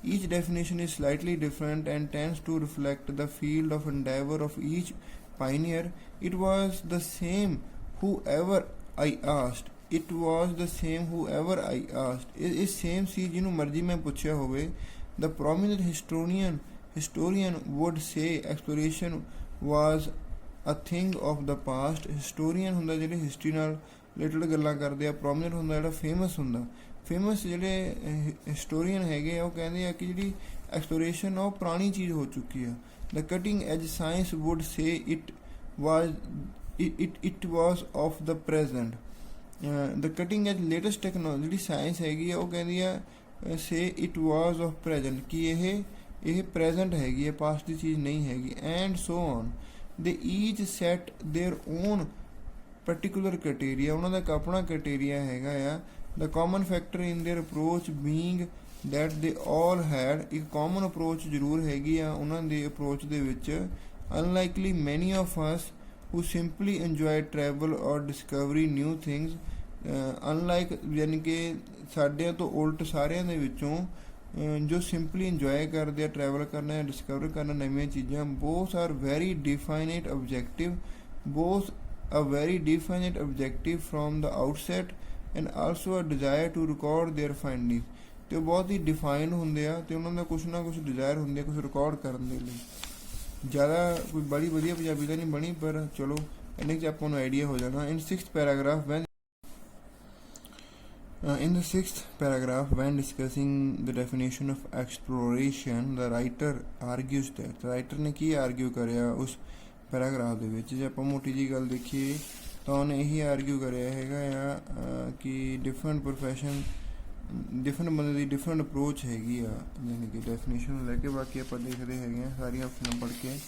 Each definition is slightly different and tends to reflect the field of endeavour of each pioneer. It was the same whoever I asked, it was the same whoever I asked, ਇਹ same ਸੀ ਜਿਹਨੂੰ ਮਰਜ਼ੀ ਮੈਂ ਪੁੱਛਿਆ ਹੋਵੇ। The prominent historian would say exploration was a thing of the past. historian ਹੁੰਦਾ ਜਿਹੜੇ history ਨਾਲ related ਗੱਲਾਂ ਕਰਦੇ ਆ, prominent ਹੁੰਦਾ ਜਿਹੜਾ famous ਹੁੰਦਾ। famous ਜਿਹੜੇ ਹਿਸਟੋਰੀਅਨ ਹੈਗੇ ਆ ਉਹ ਕਹਿੰਦੇ ਆ ਕਿ ਜਿਹੜੀ ਐਕਸਪਲੋਰੇਸ਼ਨ ਉਹ ਪੁਰਾਣੀ ਚੀਜ਼ ਹੋ ਚੁੱਕੀ ਆ। The cutting edge science would say it was of the present. The cutting edge latest technology ਜਿਹੜੀ ਸਾਇੰਸ ਹੈਗੀ ਆ ਉਹ ਕਹਿੰਦੀ ਆ say it was of present, ਕਿ ਇਹ present ਹੈਗੀ ਹੈ, past ਦੀ ਚੀਜ਼ ਨਹੀਂ ਹੈਗੀ, and so on. They each set their own particular criteria, ਉਹਨਾਂ ਦਾ ਇੱਕ ਆਪਣਾ criteria ਹੈਗਾ ਆ। The common factor in their approach being that they all had, ਇੱਕ common approach ਜ਼ਰੂਰ ਹੈਗੀ ਆ ਉਹਨਾਂ ਦੇ approach ਦੇ ਵਿੱਚ। Unlikely many of us who simply enjoy travel or discovery new things, unlike ਯਾਨੀ ਕਿ ਸਾਡਿਆਂ ਤੋਂ ਉਲਟ ਸਾਰਿਆਂ ਦੇ ਵਿੱਚੋਂ ਜੋ ਸਿੰਪਲੀ ਇੰਜੋਏ ਕਰਦੇ ਆ ਟਰੈਵਲ ਕਰਨਾ ਜਾਂ ਡਿਸਕਵਰ ਕਰਨਾ ਨਵੀਆਂ ਚੀਜ਼ਾਂ, both are very definite objective, both a very definite objective from the outset and also a desire to record their findings, ਤੇ ਉਹ ਬਹੁਤ ਹੀ ਡਿਫਾਈਨ ਹੁੰਦੇ ਆ ਤੇ ਉਹਨਾਂ ਦਾ ਕੁਛ ਨਾ ਕੁਛ ਡਿਜ਼ਾਇਰ ਹੁੰਦੇ ਆ ਕੁਛ ਰਿਕਾਰਡ ਕਰਨ ਦੇ ਲਈ। ਜ਼ਿਆਦਾ ਕੋਈ ਬੜੀ ਵਧੀਆ ਪੰਜਾਬੀ ਤਾਂ ਨਹੀਂ ਬਣੀ, ਪਰ ਚਲੋ ਇੰਨੇ 'ਚ ਆਪਾਂ ਨੂੰ ਆਈਡੀਆ ਹੋ ਜਾਣਾ। In the sixth paragraph, when discussing the definition of exploration, the writer argues that, writer ਨੇ ਕੀ ਆਰਗਿਊ ਕਰਿਆ ਉਸ ਪੈਰਾਗ੍ਰਾਫ ਦੇ ਵਿੱਚ, ਜੇ ਆਪਾਂ ਮੋਟੀ ਜੀ ਗੱਲ ਦੇਖੀਏ ਤਾਂ ਉਹਨੇ ਇਹੀ ਆਰਗਿਊ ਕਰਿਆ ਹੈਗਾ ਆ ਕਿ ਡਿਫਰੈਂਟ ਪ੍ਰੋਫੈਸ਼ਨ, ਡਿਫਰੈਂਟ ਬੰਦੇ ਦੀ ਡਿਫਰੈਂਟ ਅਪਰੋਚ ਹੈਗੀ ਆ, ਯਾਨੀ ਕਿ ਡੈਫੀਨੇਸ਼ਨ ਨੂੰ ਲੈ ਕੇ। ਬਾਕੀ ਆਪਾਂ ਦੇਖਦੇ ਹੈਗੇ ਆ ਸਾਰੀਆਂ ਆਪਸ਼ਨਾਂ ਪੜ੍ਹ ਕੇ।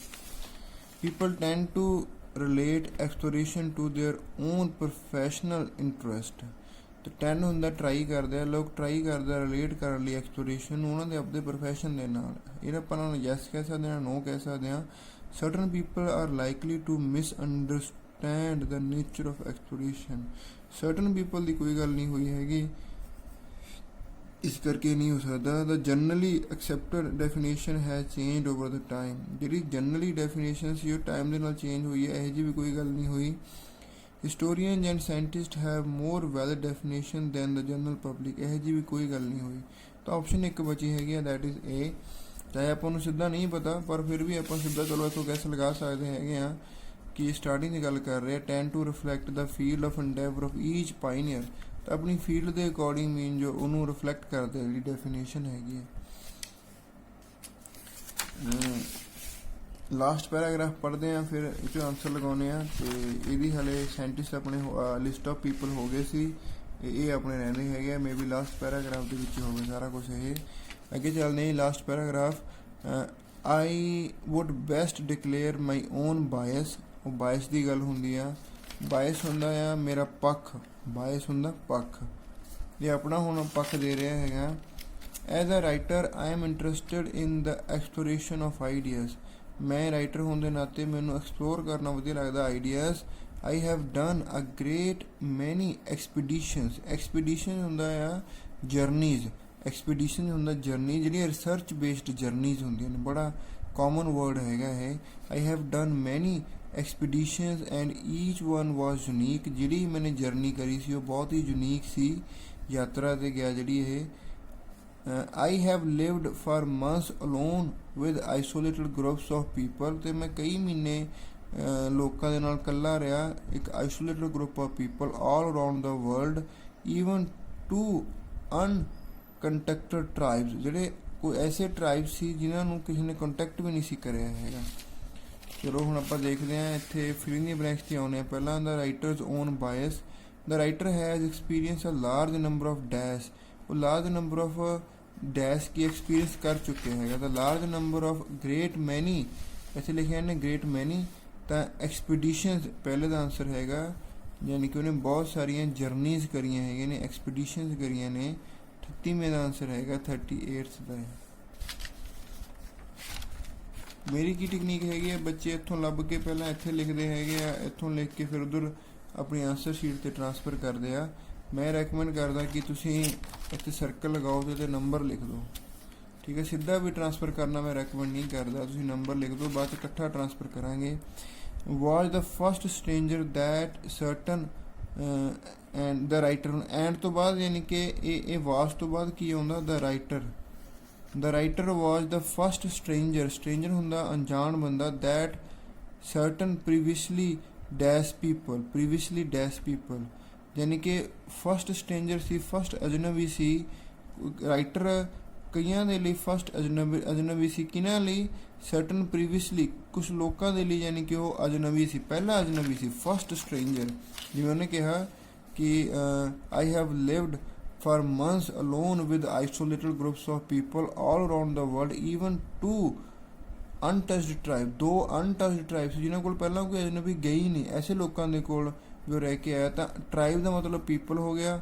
People tend to relate exploration to their own professional interest, ਤੇ ਟੈਂਡ ਹੁੰਦਾ ਟਰਾਈ ਕਰਦੇ ਆ, ਲੋਕ ਟਰਾਈ ਕਰਦੇ ਆ ਰਿਲੇਟ ਕਰਨ ਲਈ ਐਕਸਪਲੋਰੇਸ਼ਨ ਨੂੰ ਉਹਨਾਂ ਦੇ ਆਪਣੇ ਪ੍ਰੋਫੈਸ਼ਨ ਦੇ ਨਾਲ। ਇਹਦਾ ਆਪਾਂ ਉਹਨਾਂ ਨੂੰ ਯੈਸ ਕਹਿ ਸਕਦੇ ਹਾਂ, ਨੋ ਕਹਿ ਸਕਦੇ ਹਾਂ। Certain people are likely to misunderstand the nature of exploration, certain people ਦੀ ਕੋਈ ਗੱਲ ਨਹੀਂ ਹੋਈ ਹੈਗੀ ਇਸ ਕਰਕੇ ਨਹੀਂ ਹੋ ਸਕਦਾ। The generally accepted definition has change over the time. ਜਿਹੜੀ ਜਨਰਲੀ ਡੈਫੀਨੇਸ਼ਨ ਸੀ ਉਹ ਟਾਈਮ ਦੇ ਨਾਲ ਚੇਂਜ ਹੋਈ ਹੈ, ਇਹੋ ਜਿਹੀ ਵੀ ਕੋਈ ਗੱਲ ਨਹੀਂ ਹੋਈ। Historians and scientist have more valid definition than the general public. ਇਹੋ ਜਿਹੀ ਵੀ ਕੋਈ ਗੱਲ ਨਹੀਂ ਹੋਈ। ਤਾਂ ਆਪਸ਼ਨ ਇੱਕ ਬਚੀ ਹੈਗੀ ਆ, ਦੈਟ ਇਜ਼ ਏ। ਚਾਹੇ ਆਪਾਂ ਨੂੰ ਸਿੱਧਾ ਨਹੀਂ ਪਤਾ, ਪਰ ਫਿਰ ਵੀ ਆਪਾਂ ਸਿੱਧਾ ਚਲੋ ਇੱਥੋਂ ਗੈਸ ਲਗਾ ਸਕਦੇ ਹੈਗੇ ਆ ਕਿ ਸਟਾਰਟਿੰਗ ਦੀ ਗੱਲ ਕਰ ਰਹੇ ਆ। Tend to reflect the field of endeavour of each pioneer. ਤਾਂ ਆਪਣੀ ਫੀਲਡ ਦੇ ਅਕੋਰਡਿੰਗ ਮੀਨ ਜੋ ਉਹਨੂੰ ਰਿਫਲੈਕਟ ਕਰਦੇ ਜਿਹੜੀ ਡੈਫੀਨੇਸ਼ਨ ਹੈਗੀ ਹੈ। ਲਾਸਟ ਪੈਰਾਗ੍ਰਾਫ ਪੜ੍ਹਦੇ ਹਾਂ, ਫਿਰ ਇਹ 'ਚੋਂ ਆਨਸਰ ਲਗਾਉਂਦੇ ਹਾਂ। ਅਤੇ ਇਹਦੀ ਹਾਲੇ ਸਾਇੰਟਿਸਟ ਆਪਣੇ ਲਿਸਟ ਆਫ ਪੀਪਲ ਹੋ ਗਏ ਸੀ, ਇਹ ਆਪਣੇ ਰਹਿੰਦੇ ਹੈਗੇ ਆ। ਮੇ ਬੀ ਲਾਸਟ ਪੈਰਾਗ੍ਰਾਫ ਦੇ ਵਿੱਚ ਹੋਵੇ ਸਾਰਾ ਕੁਛ। ਇਹ ਅੱਗੇ ਚੱਲਦੇ ਹਾਂ। Last paragraph, I would best declare my own bias. ਉਹ ਬਾਇਸ ਦੀ ਗੱਲ ਹੁੰਦੀ ਆ। ਬਾਇਸ ਹੁੰਦਾ ਆ ਮੇਰਾ ਪੱਖ, ਬਾਇਸ ਹੁੰਦਾ ਪੱਖ। ਜੇ ਆਪਣਾ ਹੁਣ ਪੱਖ ਦੇ ਰਿਹਾ ਹੈਗਾ। As a writer I am interested in the exploration of ideas. ਮੈਂ ਰਾਈਟਰ ਹੋਣ ਦੇ ਨਾਤੇ ਮੈਨੂੰ ਐਕਸਪਲੋਰ ਕਰਨਾ ਵਧੀਆ ਲੱਗਦਾ ideas. I have done a great many expeditions. ਐਕਸਪੀਡੀਸ਼ਨ ਹੁੰਦਾ ਆ ਜਰਨੀਜ਼। ਐਕਸਪੀਡੀਸ਼ਨ ਹੁੰਦਾ ਜਰਨੀ, ਜਿਹੜੀਆਂ ਰਿਸਰਚ ਬੇਸਡ ਜਰਨੀਜ਼ ਹੁੰਦੀਆਂ ਨੇ। ਬੜਾ ਕਾਮਨ ਵਰਡ ਹੈਗਾ ਇਹ। ਆਈ ਹੈਵ ਡਨ ਮੈਨੀ ਐਕਸਪੀਡੀਸ਼ਨਸ ਐਂਡ ਈਚ ਵਨ ਵਾਜ਼ ਯੂਨੀਕ। ਜਿਹੜੀ ਮੈंने ਜਰਨੀ ਕਰੀ ਸੀ ਉਹ ਬਹੁਤ ਹੀ ਯੂਨੀਕ ਸੀ। ਯਾਤਰਾ 'ਤੇ ਗਿਆ ਜਿਹੜੀ ਇਹ। ਆਈ have lived for months alone with isolated groups of people. ਅਤੇ ਮੈਂ ਕਈ ਮਹੀਨੇ ਲੋਕਾਂ ਦੇ ਨਾਲ ਇਕੱਲਾ ਰਿਹਾ, ਇੱਕ isolated group of people all around the world. Even to uncontacted tribes. ਜਿਹੜੇ ਕੋਈ ਐਸੇ ਟਰਾਈਬ ਸੀ ਜਿਨ੍ਹਾਂ ਨੂੰ ਕਿਸੇ ਨੇ ਕੰਟੈਕਟ ਵੀ ਨਹੀਂ ਸੀ ਕਰਿਆ ਹੈਗਾ। ਚਲੋ ਹੁਣ ਆਪਾਂ ਦੇਖਦੇ ਹਾਂ ਇੱਥੇ ਫਿਲਿੰਗ ਦੀ ਬਲੈਂਕਸ 'ਤੇ ਆਉਂਦੇ ਹਾਂ। ਪਹਿਲਾਂ the writer's own bias. The writer has experience a large number of dash. ਉਹ ਲਾਰਜ ਨੰਬਰ ਆਫ ਡੈਸ਼ ਕੀ ਐਕਸਪੀਰੀਅੰਸ ਕਰ ਚੁੱਕਿਆ ਹੈਗਾ। ਤਾਂ ਲਾਰਜ ਨੰਬਰ ਆਫ ਗ੍ਰੇਟ ਮੈਨੀ, ਇੱਥੇ ਲਿਖਿਆ ਇਹਨੇ ਗ੍ਰੇਟ ਮੈਨੀ। ਤਾਂ ਐਕਸਪੀਡੀਸ਼ਨਸ ਪਹਿਲੇ ਦਾ ਆਨਸਰ ਹੈਗਾ, ਯਾਨੀ ਕਿ ਉਹਨੇ ਬਹੁਤ ਸਾਰੀਆਂ ਜਰਨੀਜ਼ ਕਰੀਆਂ ਹੈਗੀਆਂ ਨੇ, ਐਕਸਪੀਡੀਸ਼ਨਸ ਕਰੀਆਂ ਨੇ। 38ਵੇਂ ਦਾ ਆਨਸਰ ਹੈਗਾ, 38th ਦਾ। ਮੇਰੀ ਕੀ ਟੈਕਨੀਕ ਹੈਗੀ ਹੈ, ਬੱਚੇ ਇੱਥੋਂ ਲੱਭ ਕੇ ਪਹਿਲਾਂ ਇੱਥੇ ਲਿਖਦੇ ਹੈਗੇ ਆ, ਇੱਥੋਂ ਲਿਖ ਕੇ ਫਿਰ ਉਧਰ ਆਪਣੀ ਆਨਸਰ ਸ਼ੀਟ 'ਤੇ ਟ੍ਰਾਂਸਫਰ ਕਰਦੇ ਆ। ਮੈਂ ਰეკਮੈਂਡ ਕਰਦਾ ਕਿ ਤੁਸੀਂ ਇੱਥੇ ਸਰਕਲ ਲਗਾਓ ਅਤੇ ਨੰਬਰ ਲਿਖ ਦਿਓ। ਠੀਕ ਹੈ, ਸਿੱਧਾ ਵੀ ਟ੍ਰਾਂਸਫਰ ਕਰਨਾ ਮੈਂ ਰეკਮੈਂਡ ਨਹੀਂ ਕਰਦਾ। ਤੁਸੀਂ ਨੰਬਰ ਲਿਖ ਦਿਓ, ਬਾਅਦ 'ਚ ਇਕੱਠਾ ਟ੍ਰਾਂਸਫਰ ਕਰਾਂਗੇ। Was the first stranger that certain and the writer. And ਤੋਂ ਬਾਅਦ ਯਾਨੀ ਕਿ ਇਹ ਵਾਜ਼ ਤੋਂ ਬਾਅਦ ਕੀ ਆਉਂਦਾ, ਦ writer. The writer was the first stranger. Stranger ਹੁੰਦਾ ਅਣਜਾਣ ਬੰਦਾ। That certain previously dash people. Previously dash people ਯਾਨੀ ਕਿ ਫਸਟ ਸਟ੍ਰੇਂਜਰ ਸੀ, ਫਸਟ ਅਜਨਬੀ ਸੀ। ਰਾਈਟਰ ਕਈਆਂ ਦੇ ਲਈ ਫਸਟ ਅਜਨਬੀ ਸੀ। ਕਿਹਨਾਂ ਲਈ, ਸਰਟਨ ਪ੍ਰੀਵੀਅਸਲੀ, ਕੁਛ ਲੋਕਾਂ ਦੇ ਲਈ, ਯਾਨੀ ਕਿ ਉਹ ਅਜਨਬੀ ਸੀ, ਪਹਿਲਾ ਅਜਨਬੀ ਸੀ, ਫਸਟ ਸਟ੍ਰੇਂਜਰ। ਜਿਵੇਂ ਉਹਨੇ ਕਿਹਾ ਕਿ I have lived for months alone with isolated groups of people all around the world even to untouched tribe. 2 untouched tribe ਸੀ ਜਿਨ੍ਹਾਂ ਕੋਲ ਪਹਿਲਾਂ ਕੋਈ ਅਜਨਬੀ ਗਈ ਨਹੀਂ, ਐਸੇ ਲੋਕਾਂ ਦੇ ਕੋਲ ਜੋ ਰਹਿ ਕੇ ਆਇਆ। ਤਾਂ ਟਰਾਈਬ ਦਾ ਮਤਲਬ ਪੀਪਲ ਹੋ ਗਿਆ,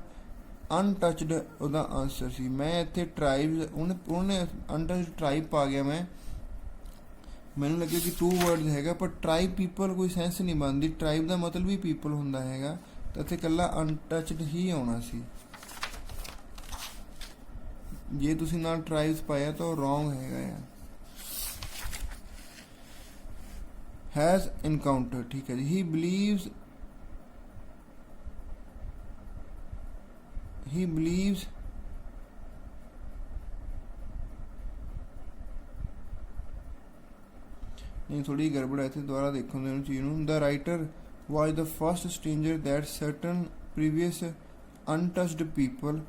ਅਨਟਚਡ ਉਹਦਾ ਆਨਸਰ ਸੀ। ਮੈਂ ਇੱਥੇ ਟਰਾਈਬਸ, ਉਹਨੇ ਅਨਟਚਡ ਟਰਾਈਬ ਪਾ ਗਿਆ। ਮੈਨੂੰ ਲੱਗਿਆ ਕਿ 2 ਵਰਡਸ ਹੈਗਾ, ਪਰ ਟਰਾਈਬ ਪੀਪਲ ਕੋਈ ਸੈਂਸ ਨਹੀਂ ਬਣਦੀ। ਟਰਾਈਬ ਦਾ ਮਤਲਬ ਵੀ ਪੀਪਲ ਹੁੰਦਾ ਹੈਗਾ, ਤਾਂ ਇੱਥੇ ਇਕੱਲਾ ਅਨਟਚਡ ਹੀ ਆਉਣਾ ਸੀ। ਜੇ ਤੁਸੀਂ ਨਾਲ ਟਰਾਈਬਸ ਪਾਇਆ ਤਾਂ ਉਹ ਰੋਂਗ ਹੈਗਾ ਆ। ਹੈਜ਼ ਇਨਕਾਊਂਟਰ, ਠੀਕ ਹੈ ਜੀ। ਹੀ ਬਿਲੀਵਸ ਨਹੀਂ, ਥੋੜੀ ਗੜਬੜ ਹੈ ਇੱਥੇ, ਦੁਬਾਰਾ ਦੇਖੋ ਇਹਨੂੰ ਚੀਜ਼ ਨੂੰ। The writer was the first stranger that certain previous untouched people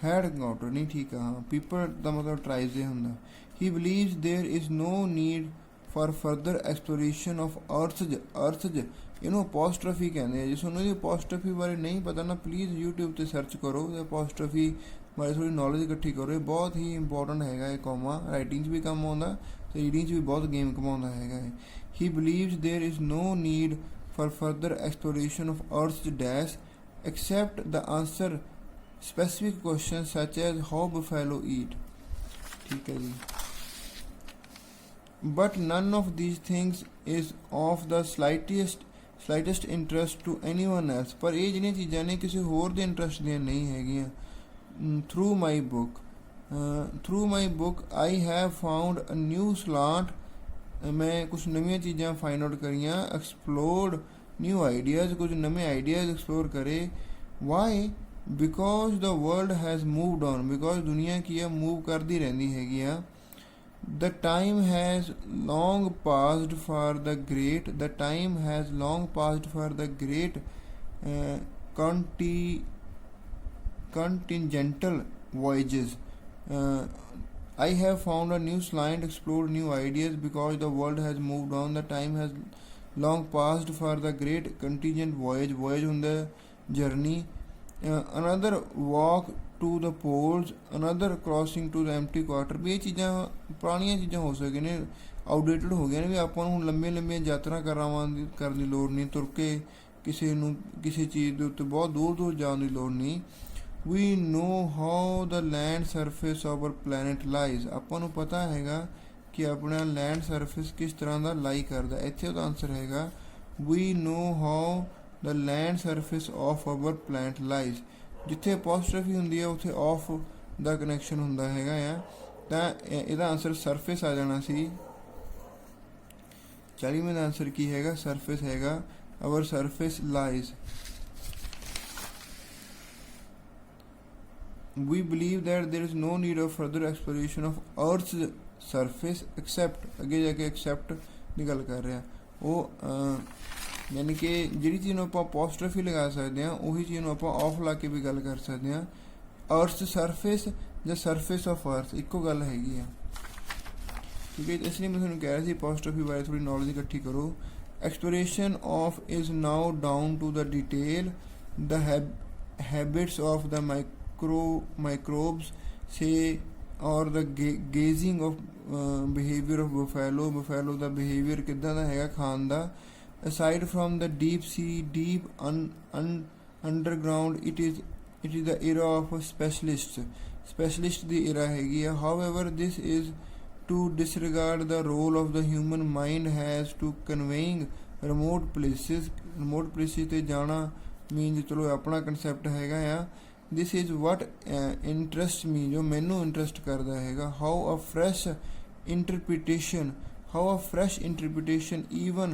had encounter. ਨਹੀਂ ਠੀਕ ਆ, ਹਾਂ, ਪੀਪਲ ਦਾ ਮਤਲਬ ਟਰਾਈਬਸ ਹੀ ਹੁੰਦਾ। He believes there is no need for further exploration of earth's. ਇਹਨੂੰ ਅਪੋਸਟ੍ਰਫੀ ਕਹਿੰਦੇ ਆ। ਜੇ ਤੁਹਾਨੂੰ ਇਹਦੀ ਅਪੋਸਟ੍ਰਫੀ ਬਾਰੇ ਨਹੀਂ ਪਤਾ ਨਾ, ਪਲੀਜ਼ YouTube 'ਤੇ ਸਰਚ ਕਰੋ ਅਤੇ ਅਪੋਸਟ੍ਰਫੀ ਬਾਰੇ ਥੋੜੀ ਨੌਲੇਜ ਇਕੱਠੀ ਕਰੋ। ਇਹ ਬਹੁਤ ਹੀ ਇੰਪੋਰਟੈਂਟ ਹੈਗਾ। ਇਹ ਕੌਮਾ ਰਾਈਟਿੰਗ 'ਚ ਵੀ ਕੰਮ ਆਉਂਦਾ ਅਤੇ ਰੀਡਿੰਗ 'ਚ ਵੀ ਬਹੁਤ ਗੇਮ ਕਮਾਉਂਦਾ ਹੈਗਾ। He believes there is no need for further exploration of earth's dash except the answer specific questions such as how buffalo eat। ठीक है जी। But none of these things is of the slightest interest to anyone else। पर ਇਹ ਜਿਹੜੀਆਂ ਚੀਜ਼ਾਂ ਨੇ ਕਿਸੇ ਹੋਰ ਦੇ ਇੰਟਰਸਟ ਦੀਆਂ ਨਹੀਂ ਹੈਗੀਆਂ। Through my book through my book I have found a new slant, मैं कुछ नवीं चीज़ां फाइंड आउट करियां, एक्सप्लोर्ड न्यू आइडियाज़, कुछ नवे आइडियाज़ एक्सप्लोर करे। Why? Because the world has moved on, because दुनिया की है मूव करती रहती हैगी आ। The time has long passed for the great, the time has long passed for the great continental voyages. I have found a new slant, explored new ideas, because the world has moved on. The time has long passed for the great contingent voyage. Voyage ਹੁੰਦਾ journey. Another walk to the poles, another crossing to the empty quarter। ਵੀ ਇਹ ਚੀਜ਼ਾਂ ਪੁਰਾਣੀਆਂ ਚੀਜ਼ਾਂ ਹੋ ਸਕਦੀਆਂ ਨੇ, outdated ਹੋ ਗਈਆਂ ਨੇ, ਵੀ ਆਪਾਂ ਨੂੰ ਹੁਣ ਲੰਬੀਆਂ ਯਾਤਰਾ ਕਰਨ ਦੀ ਲੋੜ ਨਹੀਂ, ਤੁਰ ਕੇ ਕਿਸੇ ਚੀਜ਼ ਦੇ ਉੱਤੇ ਬਹੁਤ ਦੂਰ ਜਾਣ ਦੀ ਲੋੜ ਨਹੀਂ। We know how the land surface of our planet lies, ਆਪਾਂ ਨੂੰ ਪਤਾ ਹੈਗਾ ਕਿ ਆਪਣਾ ਲੈਂਡ ਸਰਫੇਸ ਕਿਸ ਤਰ੍ਹਾਂ ਦਾ ਲਾਈ ਕਰਦਾ। ਇੱਥੇ ਉਹਦਾ ਆਨਸਰ ਹੈਗਾ we know how the land surface of our planet lies। ਜਿੱਥੇ ਅਪੋਸਟ੍ਰਫੀ ਹੁੰਦੀ ਹੈ ਉੱਥੇ ਆਫ ਦਾ ਕਨੈਕਸ਼ਨ ਹੁੰਦਾ ਹੈਗਾ ਆ, ਤਾਂ ਇਹਦਾ ਆਨਸਰ ਸਰਫੇਸ ਆ ਜਾਣਾ ਸੀ। 40ਵੇਂ ਦਾ ਆਨਸਰ ਕੀ ਹੈਗਾ? ਸਰਫੇਸ ਹੈਗਾ, our surface lies। We believe that there is no need of further exploration of Earth's surface except, ਅੱਗੇ ਜਾ ਕੇ except ਦੀ ਗੱਲ ਕਰ ਰਿਹਾ ਉਹ, ਯਾਨੀ ਕਿ ਜਿਹੜੀ ਚੀਜ਼ ਨੂੰ ਆਪਾਂ ਅਪੋਸਟ੍ਰਫੀ ਲਗਾ ਸਕਦੇ ਹਾਂ ਉਹੀ ਚੀਜ਼ ਨੂੰ ਆਪਾਂ ਆਫ ਲਾ ਕੇ ਵੀ ਗੱਲ ਕਰ ਸਕਦੇ ਹਾਂ। ਅਰਥ ਸਰਫੇਸ ਜਾਂ ਸਰਫੇਸ ਆਫ ਅਰਥ ਇੱਕੋ ਗੱਲ ਹੈਗੀ ਆ, ਕਿਉਂਕਿ ਇਸ ਲਈ ਮੈਂ ਤੁਹਾਨੂੰ ਕਹਿ ਰਿਹਾ ਸੀ ਅਪੋਸਟ੍ਰਫੀ ਬਾਰੇ ਥੋੜੀ ਨੌਲੇਜ ਇਕੱਠੀ ਕਰੋ। Exploration of is now down to the detail, the habits of the microbes, say, or the gazing of behavior of buffalo the behavior ਕਿੱਦਾਂ ਦਾ ਹੈਗਾ ਖਾਣ ਦਾ। Aside from the deep sea, deep underground, it is the era of specialist the era ਹੈਗੀ ਆ। However, this is to disregard the role of the human mind has to conveying remote places ਤੇ ਜਾਣਾ means ਚਲੋ ਆਪਣਾ concept ਹੈਗਾ ਆ। This is what interests me, ਜੋ ਮੈਨੂੰ ਇੰਟਰਸਟ ਕਰਦਾ ਹੈਗਾ। How a fresh interpretation even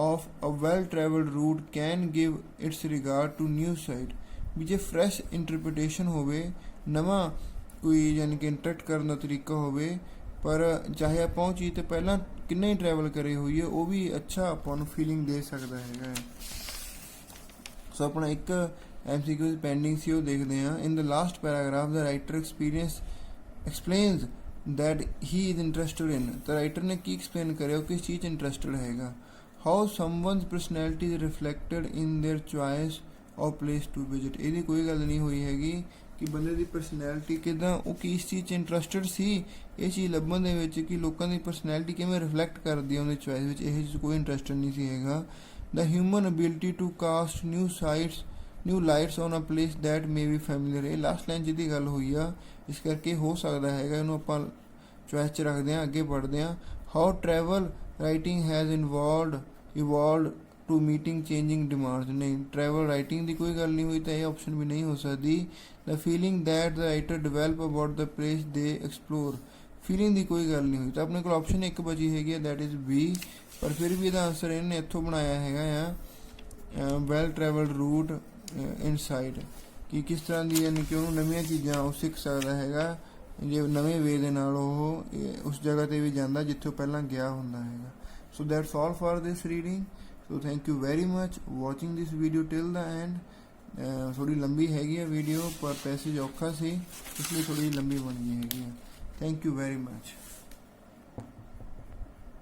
of a well-traveled route can give its regard to new sight। ਵੀ ਜੇ fresh interpretation ਹੋਵੇ, ਨਵਾਂ ਕੋਈ ਯਾਨੀ ਕਿ ਇੰਟਰੈਕਟ ਕਰਨ ਦਾ ਤਰੀਕਾ ਹੋਵੇ, ਪਰ ਚਾਹੇ ਆਪਾਂ ਉਹ ਚੀਜ਼ ਤੇ ਪਹਿਲਾਂ ਕਿੰਨਾ ਹੀ ਟਰੈਵਲ ਕਰੇ ਹੋਈਏ ਉਹ ਵੀ ਅੱਛਾ ਆਪਾਂ ਨੂੰ ਫੀਲਿੰਗ ਦੇ ਸਕਦਾ ਹੈਗਾ। ਸੋ ਆਪਣਾ ਇੱਕ MCQ ਪੈਂਡਿੰਗ ਸੀ, ਉਹ ਦੇਖਦੇ ਹਾਂ। In the last paragraph the writer explains that he is interested in, ਤਾਂ ਰਾਈਟਰ ਨੇ ਕੀ ਐਕਸਪਲੇਨ ਕਰਿਆ ਉਹ ਕਿਸ ਚੀਜ਼ 'ਚ ਇੰਟਰਸਟਡ ਹੈਗਾ। How someone's personality is reflected in their choice of place to visit, ਇਹਦੀ ਕੋਈ ਗੱਲ ਨਹੀਂ ਹੋਈ ਹੈਗੀ ਕਿ ਬੰਦੇ ਦੀ ਪਰਸਨੈਲਿਟੀ ਕਿੱਦਾਂ, ਉਹ ਕਿਸ ਚੀਜ਼ 'ਚ ਇੰਟਰਸਟਡ ਸੀ ਇਹ ਚੀਜ਼ ਲੱਭਣ ਦੇ ਵਿੱਚ, ਕਿ ਲੋਕਾਂ ਦੀ ਪਰਸਨੈਲਿਟੀ ਕਿਵੇਂ ਰਿਫਲੈਕਟ ਕਰਦੀ ਹੈ ਉਹਦੀ ਚੁਆਇਸ ਵਿੱਚ, ਇਹ ਚੀਜ਼ ਕੋਈ ਇੰਟਰਸਟਡ ਨਹੀਂ ਸੀ ਹੈਗਾ। The human ability to cast new lights on a place that may be familiar, ਇਹ ਲਾਸਟ ਲਾਈਨ ਜਿਹਦੀ ਗੱਲ ਹੋਈ ਆ, ਇਸ ਕਰਕੇ ਹੋ ਸਕਦਾ ਹੈਗਾ, ਇਹਨੂੰ ਆਪਾਂ ਚੁਆਇਸ 'ਚ ਰੱਖਦੇ ਹਾਂ। ਅੱਗੇ ਪੜ੍ਹਦੇ ਹਾਂ। How travel writing has evolved to meeting changing demands, ਨਹੀਂ, ਟਰੈਵਲ ਰਾਈਟਿੰਗ ਦੀ ਕੋਈ ਗੱਲ ਨਹੀਂ ਹੋਈ ਤਾਂ ਇਹ ਆਪਸ਼ਨ ਵੀ ਨਹੀਂ ਹੋ ਸਕਦੀ। The feeling that the writer develop about the place they explore, feeling ਦੀ ਕੋਈ ਗੱਲ ਨਹੀਂ ਹੋਈ, ਤਾਂ ਆਪਣੇ ਕੋਲ ਆਪਸ਼ਨ ਇੱਕ ਬਚੀ ਹੈਗੀ ਹੈ, ਦੈਟ ਇਜ਼ ਬੀ। ਪਰ ਫਿਰ ਵੀ ਇਹਦਾ ਆਨਸਰ ਇਹਨੇ ਇੱਥੋਂ ਬਣਾਇਆ ਹੈਗਾ ਆ, ਵੈਲ ਟਰੈਵਲਡ ਰੂਟ ਇਨਸਾਈਡ, ਕਿ ਕਿਸ ਤਰ੍ਹਾਂ ਦੀ ਯਾਨੀ ਕਿ ਉਹਨੂੰ ਨਵੀਆਂ ਚੀਜ਼ਾਂ ਉਹ ਸਿੱਖ ਸਕਦਾ ਹੈਗਾ ਜੇ ਨਵੇਂ ਵੇ ਦੇ ਨਾਲ ਉਹ ਉਸ ਜਗ੍ਹਾ 'ਤੇ ਵੀ ਜਾਂਦਾ ਜਿੱਥੇ ਉਹ ਪਹਿਲਾਂ ਗਿਆ ਹੁੰਦਾ ਹੈਗਾ। So that's all for this reading. So thank you very much watching this video till the and. ਥੋੜੀ ਲੰਬੀ ਹੈਗੀ ਆ ਵੀਡੀਓ, ਪਰ ਪੈਸੇਜ ਔਖਾ ਸੀ ਇਸ ਲਈ ਥੋੜੀ ਲੰਬੀ ਬਣ ਗਈ ਹੈਗੀ ਆ। Thank you very much.